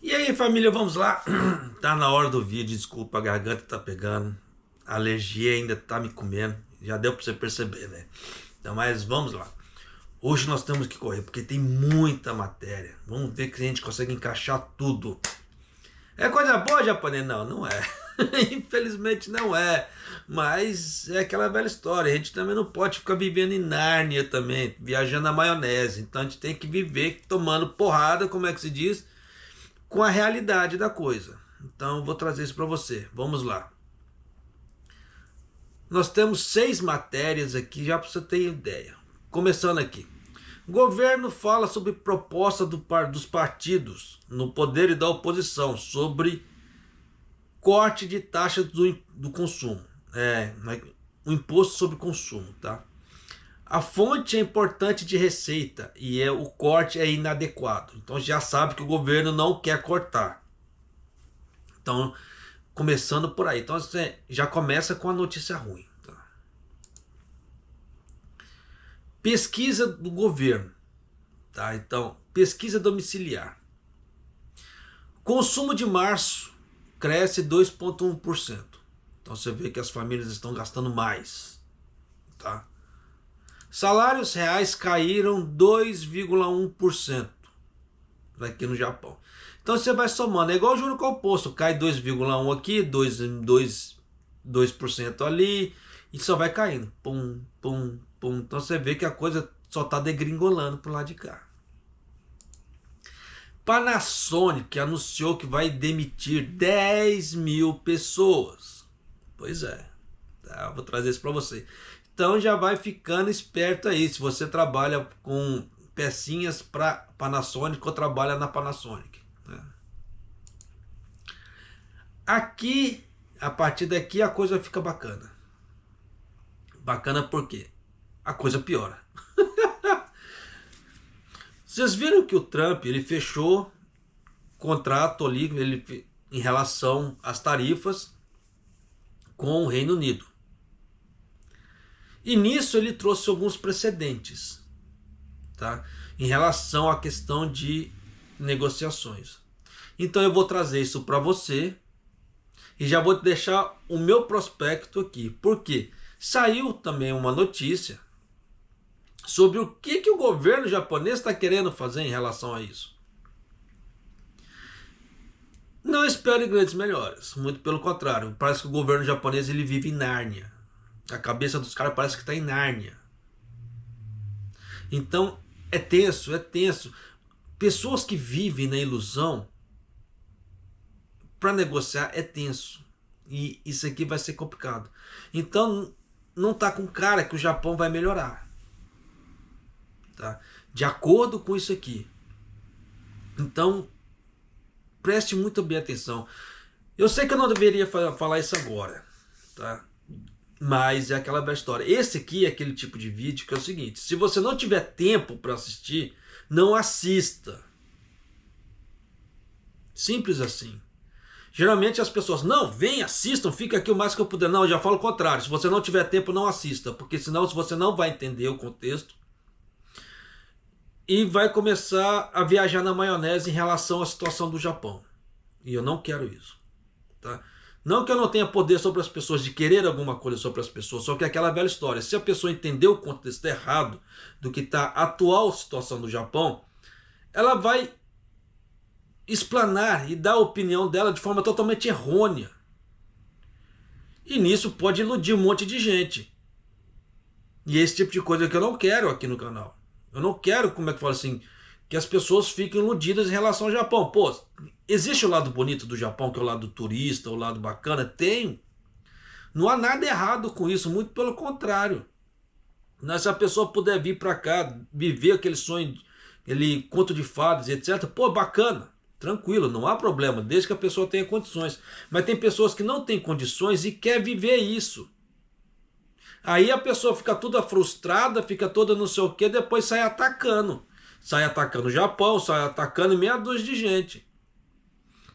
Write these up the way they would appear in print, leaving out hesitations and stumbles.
E aí, família, vamos lá. Tá na hora do vídeo, desculpa, a garganta tá pegando, a alergia ainda tá me comendo, já deu pra você perceber, né? Então, mas vamos lá. Hoje nós temos que correr, porque tem muita matéria. Vamos ver que a gente consegue encaixar tudo. É coisa boa, japonês? Não, não é. Infelizmente não é. Mas é aquela velha história. A gente também não pode ficar vivendo em Nárnia também, viajando na maionese. Então a gente tem que viver tomando porrada, como é que se diz? Com a realidade da coisa. Então eu vou trazer isso para você. Vamos lá. Nós temos 6 matérias aqui, já para você ter ideia. Começando aqui. Governo fala sobre proposta dos partidos no poder e da oposição sobre corte de taxa do consumo. O imposto sobre consumo, tá? A fonte é importante de receita e o corte é inadequado. Então já sabe que o governo não quer cortar. Então, começando por aí. Então você já começa com a notícia ruim. Tá? Pesquisa do governo. Tá? Então, pesquisa domiciliar. Consumo de março cresce 2,1%. Então você vê que as famílias estão gastando mais. Tá? Salários reais caíram 2,1% aqui no Japão. Então você vai somando, é igual o juro composto, cai 2,1% aqui, 2% ali, e só vai caindo. Pum, pum, pum. Então você vê que a coisa só está degringolando pro lado de cá. Panasonic anunciou que vai demitir 10 mil pessoas. Pois é, tá, vou trazer isso para você. Então já vai ficando esperto aí, se você trabalha com pecinhas para Panasonic ou trabalha na Panasonic. Né? Aqui, a partir daqui a coisa fica bacana. Bacana porque a coisa piora. Vocês viram que o Trump ele fechou contrato ali em relação às tarifas com o Reino Unido. E nisso ele trouxe alguns precedentes, tá? Em relação à questão de negociações. Então eu vou trazer isso para você e já vou deixar o meu prospecto aqui. Porque saiu também uma notícia sobre o que o governo japonês está querendo fazer em relação a isso. Não espere grandes melhoras, muito pelo contrário. Parece que o governo japonês ele vive em Nárnia. A cabeça dos caras parece que está em Nárnia. Então é tenso, é tenso. Pessoas que vivem na ilusão, para negociar é tenso. E isso aqui vai ser complicado. Então não está com cara que o Japão vai melhorar. Tá? De acordo com isso aqui. Então preste muito bem atenção. Eu sei que eu não deveria falar isso agora, tá? Mas é aquela velha história. Esse aqui é aquele tipo de vídeo que é o seguinte: se você não tiver tempo para assistir, não assista. Simples assim. Geralmente as pessoas, não, vem, assistam, fica aqui o mais que eu puder. Não, eu já falo o contrário. Se você não tiver tempo, não assista. Porque senão você não vai entender o contexto. E vai começar a viajar na maionese em relação à situação do Japão. E eu não quero isso. Tá? Não que eu não tenha poder sobre as pessoas, de querer alguma coisa sobre as pessoas, só que é aquela velha história. Se a pessoa entender o contexto errado do que está a atual situação do Japão, ela vai explanar e dar a opinião dela de forma totalmente errônea. E nisso pode iludir um monte de gente. E é esse tipo de coisa que eu não quero aqui no canal. Eu não quero, como é que fala assim, que as pessoas fiquem iludidas em relação ao Japão. Pô, existe o lado bonito do Japão, que é o lado turista, o lado bacana? Tem. Não há nada errado com isso, muito pelo contrário. Mas se a pessoa puder vir para cá, viver aquele sonho, aquele conto de fadas, etc., pô, bacana, tranquilo, não há problema, desde que a pessoa tenha condições. Mas tem pessoas que não têm condições e quer viver isso. Aí a pessoa fica toda frustrada, fica toda não sei o que, depois sai atacando. Sai atacando o Japão, sai atacando meia dúzia de gente.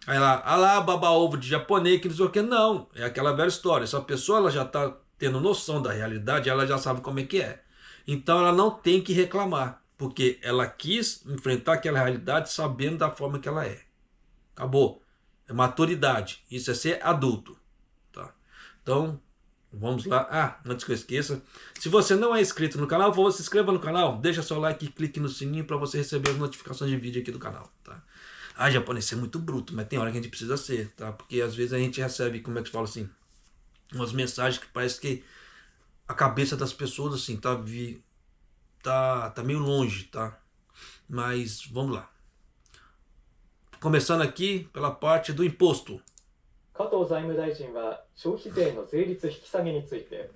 Aí lá, baba ovo de japonês, que não sei o que. Não, é aquela velha história. Essa pessoa ela já está tendo noção da realidade, ela já sabe como é que é. Então ela não tem que reclamar, porque ela quis enfrentar aquela realidade sabendo da forma que ela é. Acabou. É maturidade. Isso é ser adulto. Tá? Então, vamos lá. Ah, antes que eu esqueça, se você não é inscrito no canal, por favor, se inscreva no canal, deixa seu like e clique no sininho para você receber as notificações de vídeo aqui do canal. Tá? Ah, japonês é muito bruto, mas tem hora que a gente precisa ser, tá? Porque às vezes a gente recebe, como é que fala assim, umas mensagens que parece que a cabeça das pessoas assim tá meio longe, tá? Mas vamos lá. Começando aqui pela parte do imposto. 加藤財務大臣は消費税の税率引き下げについて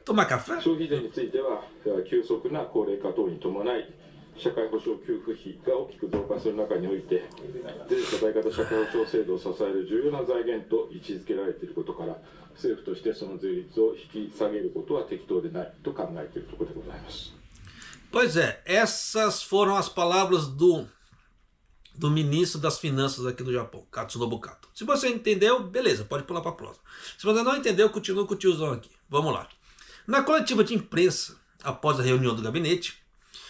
Tomar café? 消費税については急速な高齢化等に伴い社会保障給付費が大きく増加する中において税社会型社会保障制度を支える重要な財源と位置づけられていることから政府としてその税率を引き下げることは適当でないと考えているところでございます。 Pois é, essas foram as palavras do ministro das Finanças aqui do Japão, Katsunobu Kato. Se você entendeu, beleza, pode pular para a próxima. Se você não entendeu, continua com o tiozão aqui. Vamos lá. Na coletiva de imprensa, após a reunião do gabinete,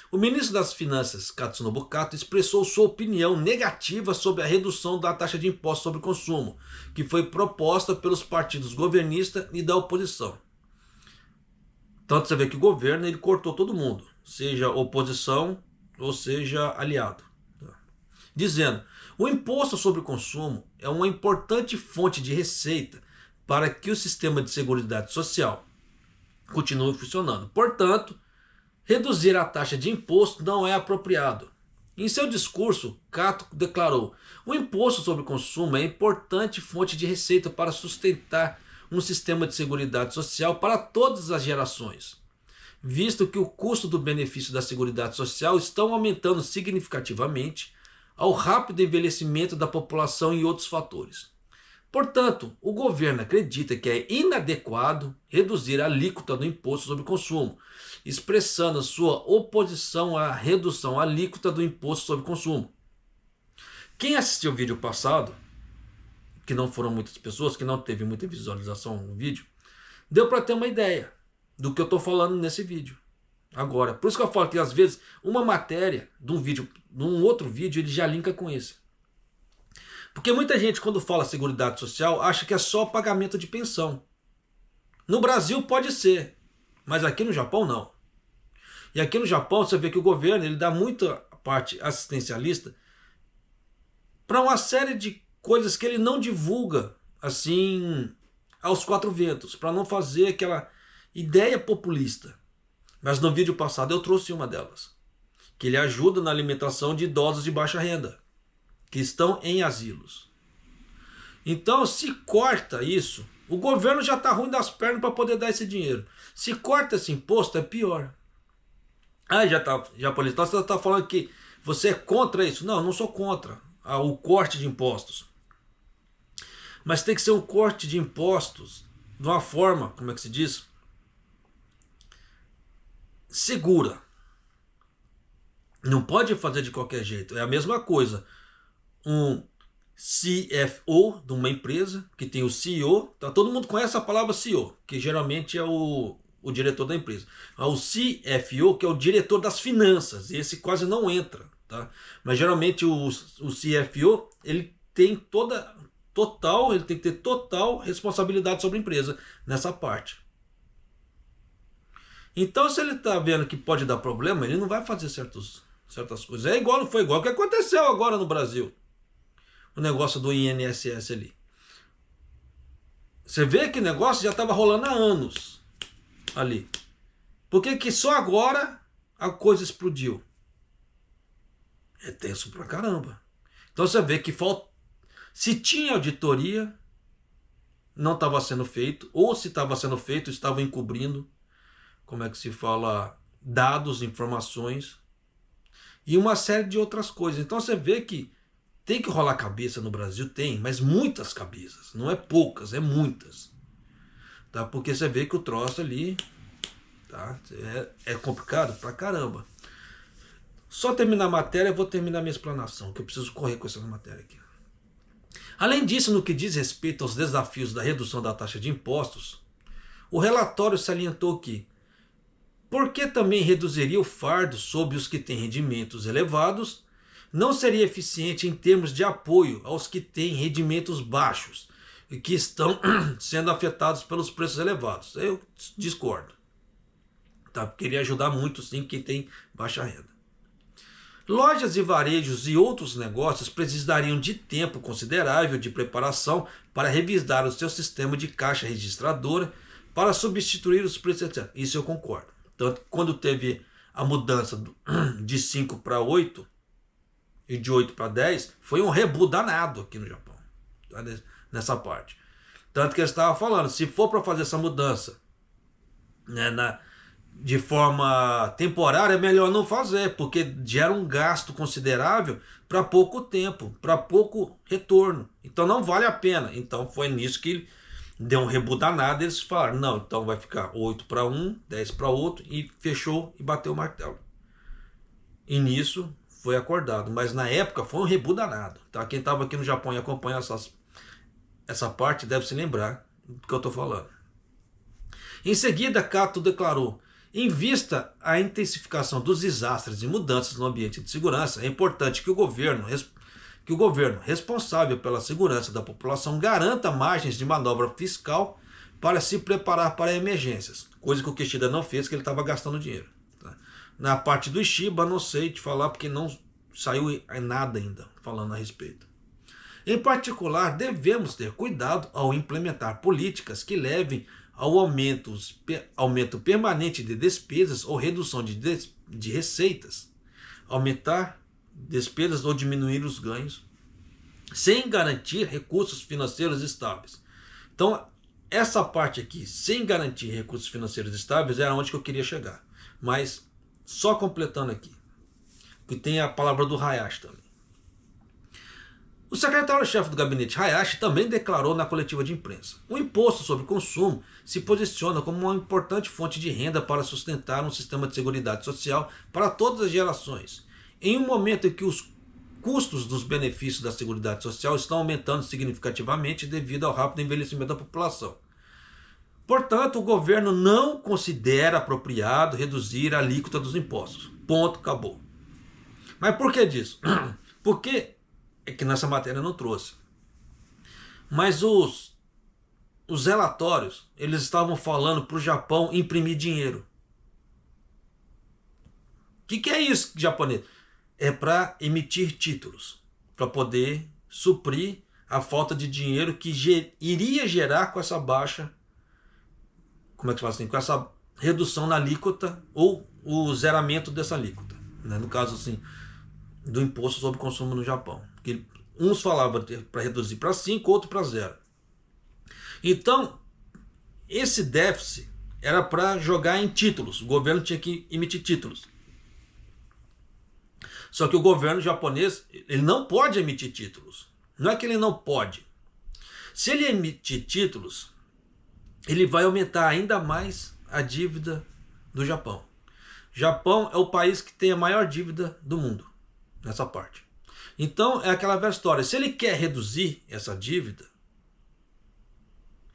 o ministro das Finanças, Katsunobu Kato, expressou sua opinião negativa sobre a redução da taxa de imposto sobre consumo, que foi proposta pelos partidos governistas e da oposição. Tanto você vê que o governo ele cortou todo mundo, seja oposição ou seja aliado. Dizendo, o imposto sobre o consumo é uma importante fonte de receita para que o sistema de seguridade social continue funcionando. Portanto, reduzir a taxa de imposto não é apropriado. Em seu discurso, Kato declarou, o imposto sobre o consumo é importante fonte de receita para sustentar um sistema de seguridade social para todas as gerações, visto que o custo do benefício da seguridade social estão aumentando significativamente ao rápido envelhecimento da população e outros fatores. Portanto, o governo acredita que é inadequado reduzir a alíquota do imposto sobre o consumo, expressando sua oposição à redução à alíquota do imposto sobre o consumo. Quem assistiu o vídeo passado, que não foram muitas pessoas, que não teve muita visualização no vídeo, deu para ter uma ideia do que eu estou falando nesse vídeo. Agora, por isso que eu falo que às vezes uma matéria de um vídeo, num outro vídeo, ele já linka com esse. Porque muita gente quando fala seguridade social acha que é só pagamento de pensão. No Brasil pode ser, mas aqui no Japão não. E aqui no Japão você vê que o governo ele dá muita parte assistencialista para uma série de coisas que ele não divulga assim aos quatro ventos, para não fazer aquela ideia populista. Mas no vídeo passado eu trouxe uma delas, que ele ajuda na alimentação de idosos de baixa renda, que estão em asilos. Então, se corta isso, o governo já está ruim das pernas para poder dar esse dinheiro. Se corta esse imposto, é pior. Ah, japonês, então você está falando que você é contra isso? Não, eu não sou contra o corte de impostos. Mas tem que ser um corte de impostos de uma forma, como é que se diz? Segura. Não pode fazer de qualquer jeito. É a mesma coisa. Um CFO de uma empresa, que tem o CEO, tá? Todo mundo conhece a palavra CEO, que geralmente é o diretor da empresa. O CFO, que é o diretor das finanças, esse quase não entra, tá? Mas geralmente o CFO, ele tem ele tem que ter total responsabilidade sobre a empresa nessa parte. Então, se ele está vendo que pode dar problema, ele não vai fazer certas coisas. Não foi igual o que aconteceu agora no Brasil. O negócio do INSS ali. Você vê que o negócio já estava rolando há anos ali. Por que só agora a coisa explodiu? É tenso pra caramba. Então você vê que se tinha auditoria, não estava sendo feito. Ou se estava sendo feito, estava encobrindo. Como é que se fala? Dados, informações. E uma série de outras coisas. Então você vê que tem que rolar cabeça no Brasil, tem, mas muitas cabeças, não é poucas, é muitas, tá? Porque você vê que o troço ali, tá? É complicado pra caramba. Só terminar a matéria, eu vou terminar minha explanação, que eu preciso correr com essa matéria aqui. Além disso, no que diz respeito aos desafios da redução da taxa de impostos, o relatório salientou que, porque também reduziria o fardo sobre os que têm rendimentos elevados, não seria eficiente em termos de apoio aos que têm rendimentos baixos e que estão sendo afetados pelos preços elevados. Eu discordo. Tá? Queria ajudar muito sim quem tem baixa renda. Lojas e varejos e outros negócios precisariam de tempo considerável de preparação para revisar o seu sistema de caixa registradora para substituir os preços, etc. Isso eu concordo. Tanto que quando teve a mudança de 5 para 8 e de 8 para 10, foi um rebu danado aqui no Japão, tá? Nessa parte. Tanto que eles estavam falando, se for para fazer essa mudança, né, de forma temporária, é melhor não fazer, porque gera um gasto considerável para pouco tempo, para pouco retorno. Então não vale a pena. Então foi nisso que deu um rebu danado, eles falaram, não, então vai ficar 8 para um, 10 para outro, e fechou e bateu o martelo. E nisso foi acordado, mas na época foi um rebu danado. Tá? Quem estava aqui no Japão e acompanha essa parte deve se lembrar do que eu estou falando. Em seguida, Kato declarou, em vista à intensificação dos desastres e mudanças no ambiente de segurança, é importante que o governo responsável pela segurança da população garanta margens de manobra fiscal para se preparar para emergências, coisa que o Kishida não fez, que ele estava gastando dinheiro. Tá? Na parte do Ishiba, não sei te falar, porque não saiu nada ainda falando a respeito. Em particular, devemos ter cuidado ao implementar políticas que levem ao aumento permanente de despesas ou redução de receitas, aumentar despesas ou diminuir os ganhos, sem garantir recursos financeiros estáveis. Então, essa parte aqui, sem garantir recursos financeiros estáveis, era onde que eu queria chegar. Mas, só completando aqui, que tem a palavra do Hayashi também. O secretário-chefe do gabinete Hayashi também declarou na coletiva de imprensa: o imposto sobre consumo se posiciona como uma importante fonte de renda para sustentar um sistema de seguridade social para todas as gerações, em um momento em que os custos dos benefícios da seguridade social estão aumentando significativamente devido ao rápido envelhecimento da população. Portanto, o governo não considera apropriado reduzir a alíquota dos impostos. Ponto, acabou. Mas por que disso? Porque é que nessa matéria não trouxe. Mas os relatórios, eles estavam falando para o Japão imprimir dinheiro. O que é isso, japonês? É para emitir títulos, para poder suprir a falta de dinheiro que iria gerar com essa baixa, como é que se fala assim, com essa redução na alíquota ou o zeramento dessa alíquota, né? No caso assim, do imposto sobre consumo no Japão. Que uns falavam para reduzir para 5, outro para 0. Então, esse déficit era para jogar em títulos. O governo tinha que emitir títulos. Só que o governo japonês, ele não pode emitir títulos. Não é que ele não pode. Se ele emitir títulos, ele vai aumentar ainda mais a dívida do Japão. O Japão é o país que tem a maior dívida do mundo, nessa parte. Então, é aquela velha história. Se ele quer reduzir essa dívida,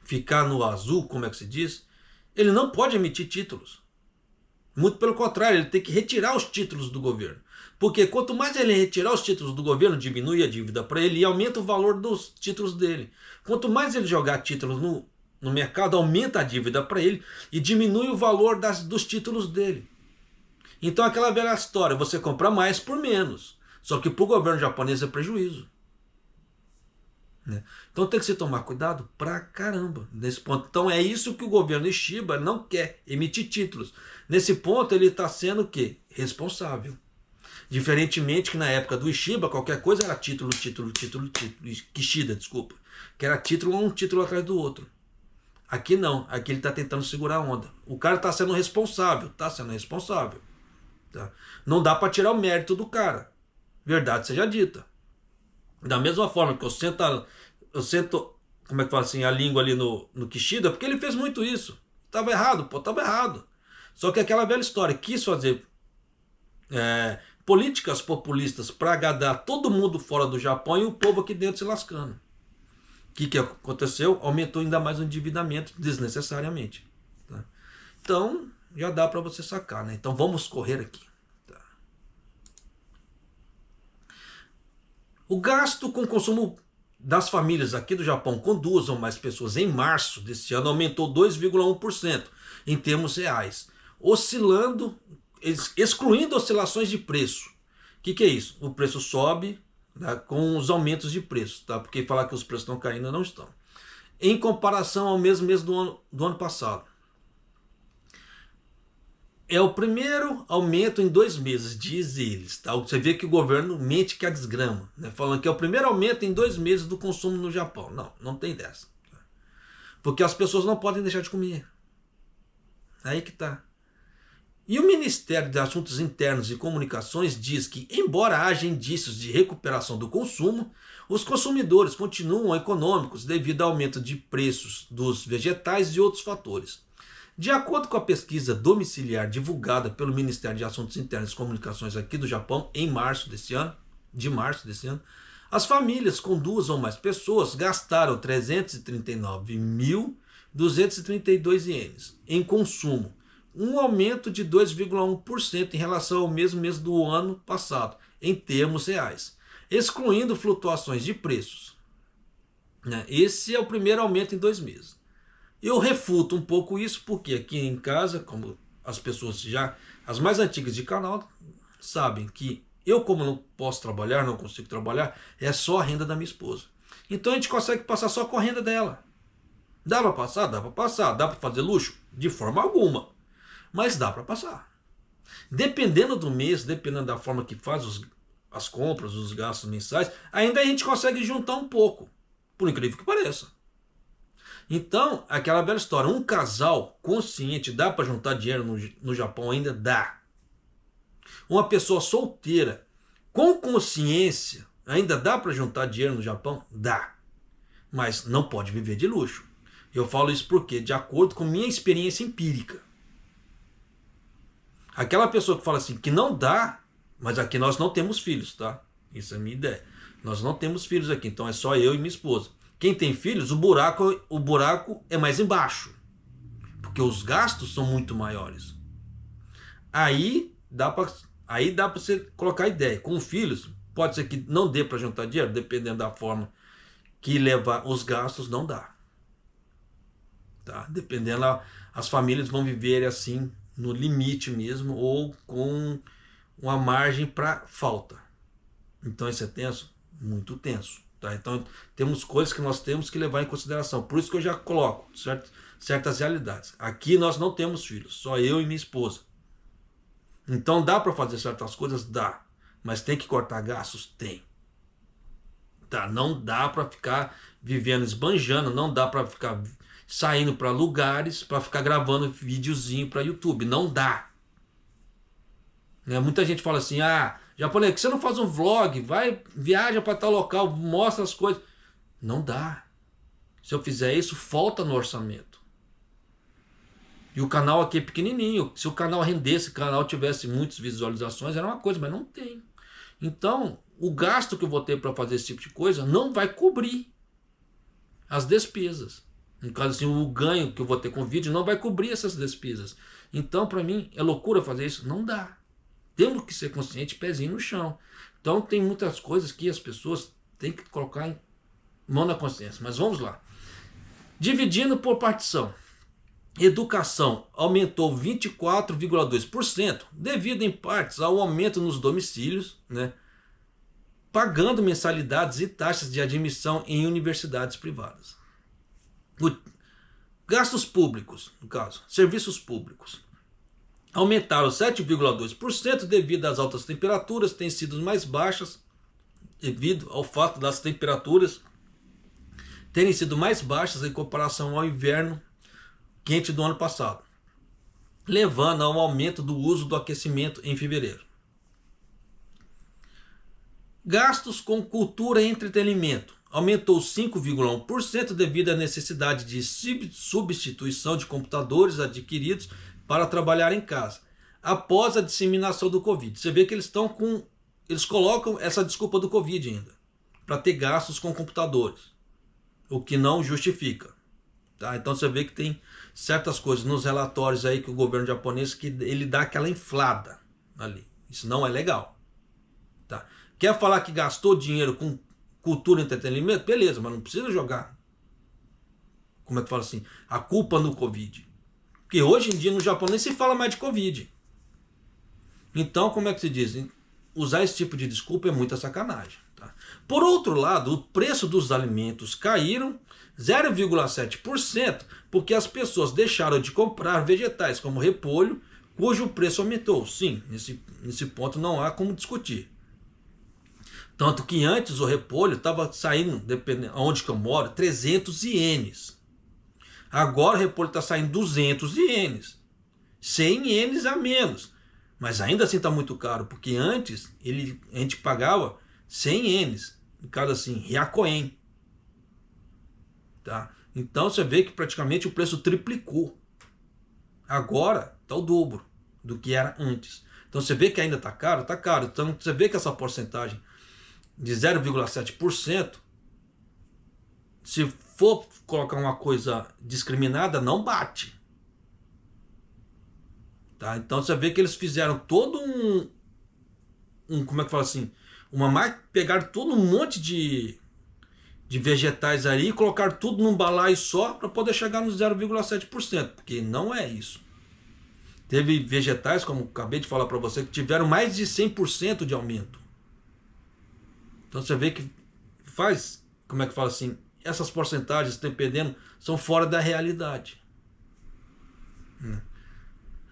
ficar no azul, como é que se diz, ele não pode emitir títulos. Muito pelo contrário, ele tem que retirar os títulos do governo. Porque quanto mais ele retirar os títulos do governo, diminui a dívida para ele e aumenta o valor dos títulos dele. Quanto mais ele jogar títulos no mercado, aumenta a dívida para ele e diminui o valor dos títulos dele. Então, aquela velha história, você compra mais por menos. Só que para o governo japonês é prejuízo. Né? Então tem que se tomar cuidado pra caramba nesse ponto. Então é isso que o governo Ishiba não quer, emitir títulos. Nesse ponto ele está sendo o quê? Responsável. Diferentemente que na época do Ishiba, qualquer coisa era título. Kishida, desculpa. Que era título um título atrás do outro. Aqui não. Aqui ele está tentando segurar a onda. O cara está sendo responsável. Está sendo responsável. Tá? Não dá para tirar o mérito do cara. Verdade seja dita. Da mesma forma que eu sento, como é que fala assim, a língua ali no Kishida, porque ele fez muito isso. Estava errado, estava errado. Só que aquela velha história, quis fazer políticas populistas para agradar todo mundo fora do Japão e o povo aqui dentro se lascando. O que aconteceu? Aumentou ainda mais o endividamento desnecessariamente. Tá? Então, já dá para você sacar, né? Então vamos correr aqui. O gasto com consumo das famílias aqui do Japão com 2 ou mais pessoas em março deste ano aumentou 2,1% em termos reais, oscilando, excluindo oscilações de preço. O que é isso? O preço sobe, tá, com os aumentos de preço, tá? Porque falar que os preços estão caindo não estão. Em comparação ao mesmo mês do ano passado. É o primeiro aumento em 2 meses, diz eles. Tá? Você vê que o governo mente que é a desgrama, né? Falando que é o primeiro aumento em 2 meses do consumo no Japão. Não, não tem dessa. Porque as pessoas não podem deixar de comer. Aí que tá. E o Ministério de Assuntos Internos e Comunicações diz que, embora haja indícios de recuperação do consumo, os consumidores continuam econômicos devido ao aumento de preços dos vegetais e outros fatores. De acordo com a pesquisa domiciliar divulgada pelo Ministério de Assuntos Internos e Comunicações aqui do Japão em março desse ano, as famílias com 2 ou mais pessoas gastaram 339.232 ienes em consumo, um aumento de 2,1% em relação ao mesmo mês do ano passado, em termos reais, excluindo flutuações de preços. Esse é o primeiro aumento em 2 meses. Eu refuto um pouco isso, porque aqui em casa, como as pessoas já, as mais antigas de canal, sabem que eu, como não posso trabalhar, não consigo trabalhar, é só a renda da minha esposa. Então a gente consegue passar só com a renda dela. Dá para passar? Dá para passar. Dá para fazer luxo? De forma alguma. Mas dá para passar. Dependendo do mês, dependendo da forma que faz as compras, os gastos mensais, ainda a gente consegue juntar um pouco. Por incrível que pareça. Então, aquela velha história, um casal consciente dá para juntar dinheiro no Japão? Ainda dá. Uma pessoa solteira com consciência ainda dá para juntar dinheiro no Japão? Dá. Mas não pode viver de luxo. Eu falo isso porque, de acordo com minha experiência empírica, aquela pessoa que fala assim que não dá, mas aqui nós não temos filhos, tá? Isso é a minha ideia. Nós não temos filhos aqui, então é só eu e minha esposa. Quem tem filhos, o buraco é mais embaixo, porque os gastos são muito maiores. Aí dá para você colocar ideia. Com filhos, pode ser que não dê para juntar dinheiro, dependendo da forma que levar os gastos, não dá. Tá? Dependendo, as famílias vão viver assim, no limite mesmo, ou com uma margem para falta. Então isso é tenso? Muito tenso. Tá? Então temos coisas que nós temos que levar em consideração. Por isso que eu já coloco certas realidades. Aqui nós não temos filhos, só eu e minha esposa. Então dá para fazer certas coisas? Dá. Mas tem que cortar gastos? Tem. Tá? Não dá para ficar vivendo esbanjando, não dá para ficar saindo para lugares, para ficar gravando videozinho para YouTube. Não dá. Muita gente fala assim, japonês, que você não faz um vlog, viaja para tal local, mostra as coisas. Não dá. Se eu fizer isso, falta no orçamento. E o canal aqui é pequenininho. Se o canal rendesse, se o canal tivesse muitas visualizações, era uma coisa, mas não tem. Então, o gasto que eu vou ter para fazer esse tipo de coisa não vai cobrir as despesas. No caso assim, o ganho que eu vou ter com o vídeo não vai cobrir essas despesas. Então, para mim, é loucura fazer isso? Não dá. Temos que ser conscientes, pezinho no chão. Então tem muitas coisas que as pessoas têm que colocar em mão na consciência. Mas vamos lá. Dividindo por partição. Educação aumentou 24,2% devido em partes ao aumento nos domicílios, pagando mensalidades e taxas de admissão em universidades privadas. Gastos públicos, no caso, serviços públicos, aumentaram 7,2% devido às altas temperaturas, têm sido mais baixas devido ao fato das temperaturas terem sido mais baixas em comparação ao inverno quente do ano passado, levando a um aumento do uso do aquecimento em fevereiro. Gastos com cultura e entretenimento aumentou 5,1% devido à necessidade de substituição de computadores adquiridos para trabalhar em casa, após a disseminação do Covid. Você vê que eles colocam essa desculpa do Covid ainda, para ter gastos com computadores, o que não justifica. Tá? Então você vê que tem certas coisas nos relatórios aí que o governo japonês, que ele dá aquela inflada ali. Isso não é legal. Tá? Quer falar que gastou dinheiro com cultura e entretenimento? Beleza, mas não precisa jogar, como é que fala assim, a culpa no Covid. Porque hoje em dia no Japão nem se fala mais de Covid. Então, como é que se diz? Usar esse tipo de desculpa é muita sacanagem. Tá? Por outro lado, o preço dos alimentos caíram 0,7% porque as pessoas deixaram de comprar vegetais como repolho, cujo preço aumentou. Sim, nesse ponto não há como discutir. Tanto que antes o repolho estava saindo, dependendo onde que eu moro, 300 ienes. Agora o repolho está saindo 200 ienes. 100 ienes a menos. Mas ainda assim está muito caro, porque antes a gente pagava 100 ienes, no caso assim, Hyakoen. Tá? Então você vê que praticamente o preço triplicou. Agora está o dobro do que era antes. Então você vê que ainda está caro, está caro. Então você vê que essa porcentagem de 0,7%, se for colocar uma coisa discriminada, não bate. Tá? Então você vê que eles fizeram todo como é que fala assim, pegaram todo um monte de vegetais aí e colocaram tudo num balaio só para poder chegar no 0,7%, porque não é isso. Teve vegetais, como acabei de falar para você, que tiveram mais de 100% de aumento. Então você vê que faz, como é que fala assim, essas porcentagens, dependendo, são fora da realidade.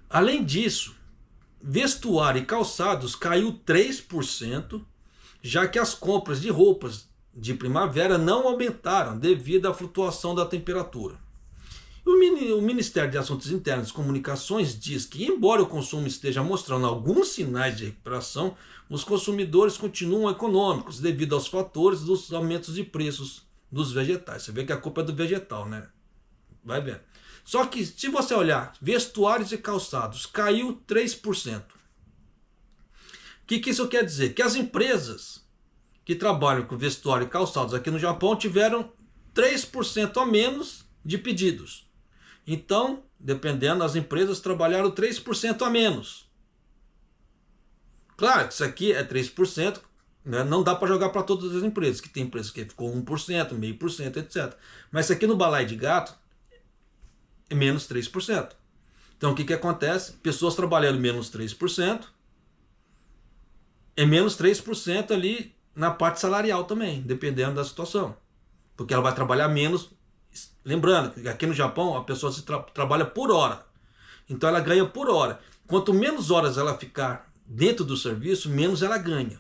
Além disso, vestuário e calçados caiu 3%, já que as compras de roupas de primavera não aumentaram devido à flutuação da temperatura. O Ministério de Assuntos Internos e Comunicações diz que, embora o consumo esteja mostrando alguns sinais de recuperação, os consumidores continuam econômicos devido aos fatores dos aumentos de preços dos vegetais. Você vê que a culpa é do vegetal, né? Vai vendo. Só que se você olhar, vestuários e calçados caiu 3%. O que isso quer dizer? Que as empresas que trabalham com vestuário e calçados aqui no Japão tiveram 3% a menos de pedidos. Então, dependendo, as empresas trabalharam 3% a menos. Claro que isso aqui é 3%, né? Não dá para jogar para todas as empresas, que tem empresas que ficou 1%, 0,5%, etc. Mas isso aqui no balaio de gato é menos 3%. Então o que acontece? Pessoas trabalhando menos 3%, é menos 3% ali na parte salarial também, dependendo da situação. Porque ela vai trabalhar menos. Lembrando que aqui no Japão a pessoa trabalha por hora. Então ela ganha por hora. Quanto menos horas ela ficar dentro do serviço, menos ela ganha.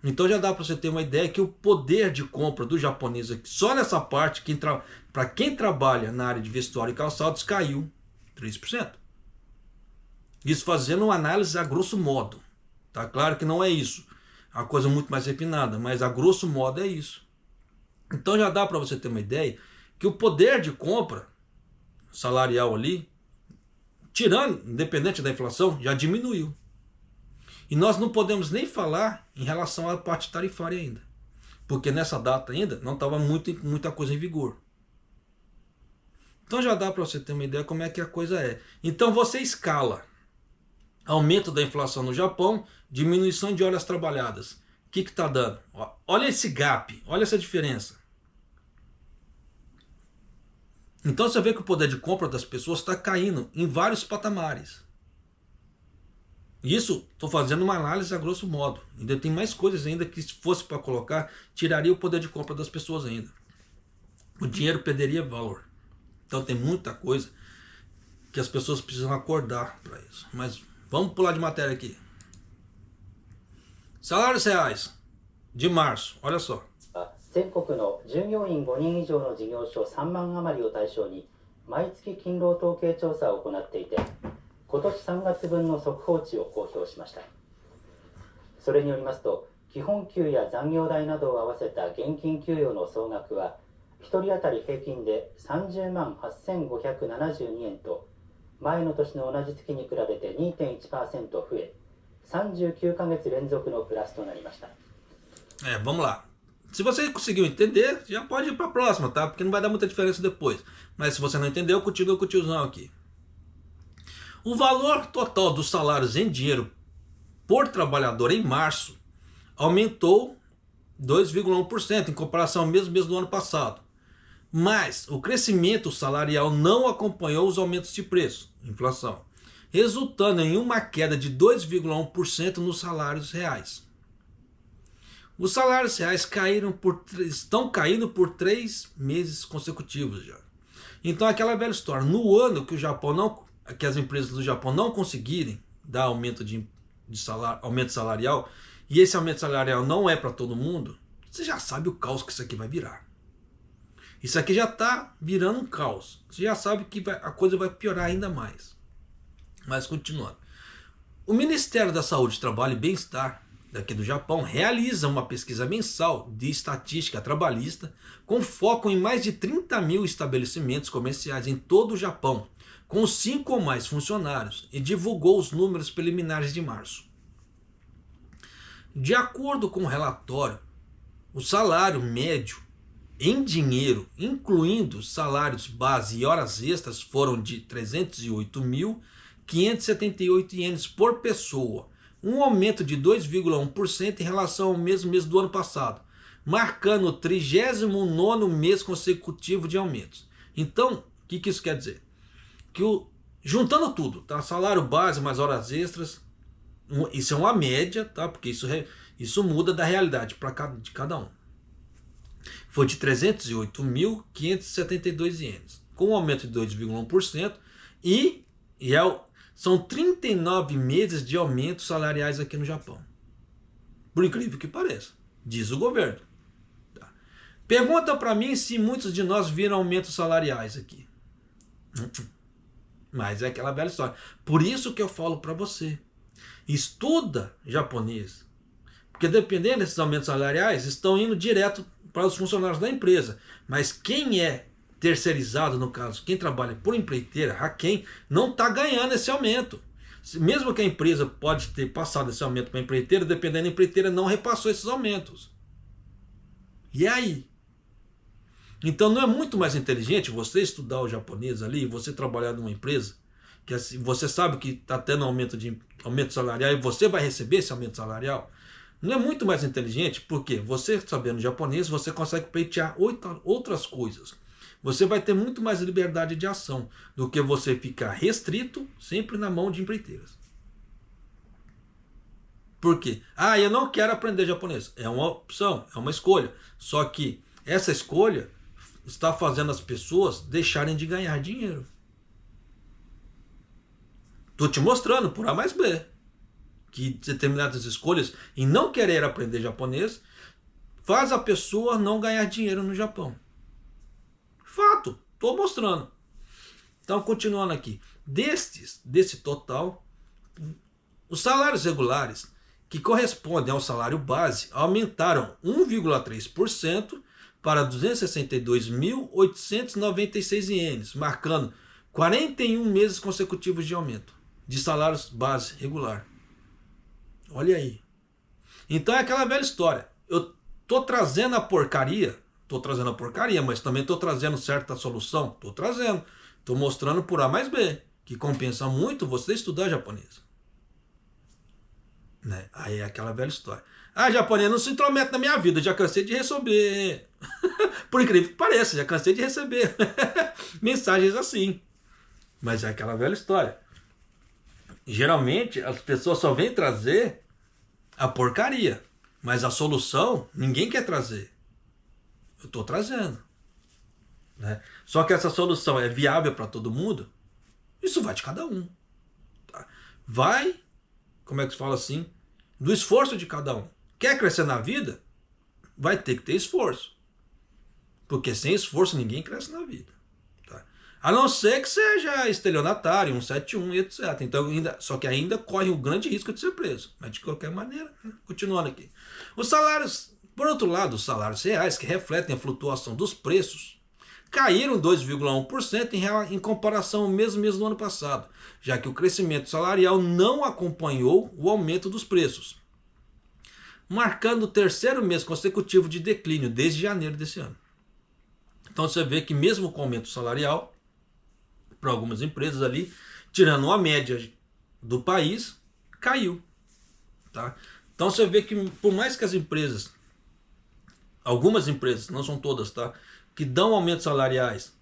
Então já dá para você ter uma ideia que o poder de compra do japonês aqui, só nessa parte, para quem trabalha na área de vestuário e calçados, caiu 3%. Isso fazendo uma análise a grosso modo. Tá claro que não é isso. É uma coisa muito mais refinada, mas a grosso modo é isso. Então já dá para você ter uma ideia que o poder de compra salarial ali, tirando, independente da inflação, já diminuiu. E nós não podemos nem falar em relação à parte tarifária ainda. Porque nessa data ainda não estava muita coisa em vigor. Então já dá para você ter uma ideia como é que a coisa é. Então você escala aumento da inflação no Japão, diminuição de horas trabalhadas. O que está dando? Olha esse gap, olha essa diferença. Então você vê que o poder de compra das pessoas está caindo em vários patamares. Isso, estou fazendo uma análise a grosso modo. Ainda tem mais coisas ainda que, se fosse para colocar, tiraria o poder de compra das pessoas ainda. O dinheiro perderia valor. Então tem muita coisa que as pessoas precisam acordar para isso. Mas vamos pular de matéria aqui. Salários reais de março, olha só. 全国の従業員5人以上の事業所3万余りを対象に毎月勤労統計調査を行っていて、今年3月分の速報値を公表しました。それによりますと、基本給や残業代などを合わせた現金給与の総額は1人当たり平均で30万8572円と、前の年の同じ月に比べて 2.1% 増え、39ヶ月連続のプラスとなりました。Vamos lá. Se você conseguiu entender, já pode ir para a próxima, tá? Porque não vai dar muita diferença depois. Mas se você não entendeu, continua com o tiozão aqui. O valor total dos salários em dinheiro por trabalhador em março aumentou 2,1% em comparação ao mesmo mês do ano passado. Mas o crescimento salarial não acompanhou os aumentos de preço, inflação, resultando em uma queda de 2,1% nos salários reais. Os salários reais estão caindo por 3 meses consecutivos já. Então aquela velha história, no ano que que as empresas do Japão não conseguirem dar aumento aumento salarial, e esse aumento salarial não é para todo mundo, você já sabe o caos que isso aqui vai virar. Isso aqui já está virando um caos. Você já sabe que a coisa vai piorar ainda mais. Mas continuando. O Ministério da Saúde, Trabalho e Bem-Estar daqui do Japão realiza uma pesquisa mensal de estatística trabalhista com foco em mais de 30 mil estabelecimentos comerciais em todo o Japão, com 5 ou mais funcionários, e divulgou os números preliminares de março. De acordo com o relatório, o salário médio em dinheiro, incluindo salários base e horas extras, foram de 308.578 ienes por pessoa, um aumento de 2,1% em relação ao mesmo mês do ano passado, marcando o 39º mês consecutivo de aumentos. Então, o que isso quer dizer? Que juntando tudo, tá? Salário base mais horas extras, isso é uma média, tá? Porque isso muda da realidade de cada um. Foi de 308.572 ienes, com um aumento de 2,1%, são 39 meses de aumentos salariais aqui no Japão. Por incrível que pareça, diz o governo. Tá? Pergunta para mim se muitos de nós viram aumentos salariais aqui. Mas é aquela velha história. Por isso que eu falo para você, estuda japonês. Porque dependendo desses aumentos salariais, estão indo direto para os funcionários da empresa. Mas quem é terceirizado, no caso, quem trabalha por empreiteira, Haken, não está ganhando esse aumento. Mesmo que a empresa pode ter passado esse aumento para a empreiteira, dependendo da empreiteira, não repassou esses aumentos. E aí? Então não é muito mais inteligente você estudar o japonês ali, você trabalhar numa empresa, que você sabe que está tendo aumento salarial e você vai receber esse aumento salarial? Não é muito mais inteligente? Porque você sabendo japonês, você consegue pleitear outras coisas. Você vai ter muito mais liberdade de ação do que você ficar restrito sempre na mão de empreiteiras. Por quê? Eu não quero aprender japonês. É uma opção, é uma escolha. Só que essa escolha está fazendo as pessoas deixarem de ganhar dinheiro. Estou te mostrando por A mais B que determinadas escolhas em não querer aprender japonês faz a pessoa não ganhar dinheiro no Japão. Fato, estou mostrando. Então, continuando aqui. Desse total, os salários regulares, que correspondem ao salário base, aumentaram 1,3% para 262.896 ienes, marcando 41 meses consecutivos de aumento de salários base regular. Olha aí. Então é aquela velha história. Eu estou trazendo a porcaria, mas também estou trazendo certa solução. Estou trazendo. Estou mostrando por A mais B, que compensa muito você estudar japonês. Né? Aí é aquela velha história. Japonês não se intromete na minha vida, já cansei de receber. Por incrível que pareça, já cansei de receber mensagens assim. Mas é aquela velha história. Geralmente as pessoas só vêm trazer a porcaria, mas a solução ninguém quer trazer. Eu estou trazendo. Né? Só que essa solução é viável para todo mundo? Isso vai de cada um. Tá? Vai, como é que se fala assim? Do esforço de cada um. Quer crescer na vida? Vai ter que ter esforço. Porque sem esforço ninguém cresce na vida. Tá? A não ser que seja estelionatário, 171 e etc. Então, só que ainda corre o grande risco de ser preso. Mas de qualquer maneira, né? Continuando aqui. Os salários, por outro lado, os salários reais, que refletem a flutuação dos preços, caíram 2,1% em comparação ao mesmo mês do ano passado, já que o crescimento salarial não acompanhou o aumento dos preços, marcando o terceiro mês consecutivo de declínio desde janeiro desse ano. Então você vê que mesmo com o aumento salarial, para algumas empresas ali, tirando a média do país, caiu. Tá? Então você vê que por mais que as empresas, algumas empresas, não são todas, tá, que dão aumentos salariais,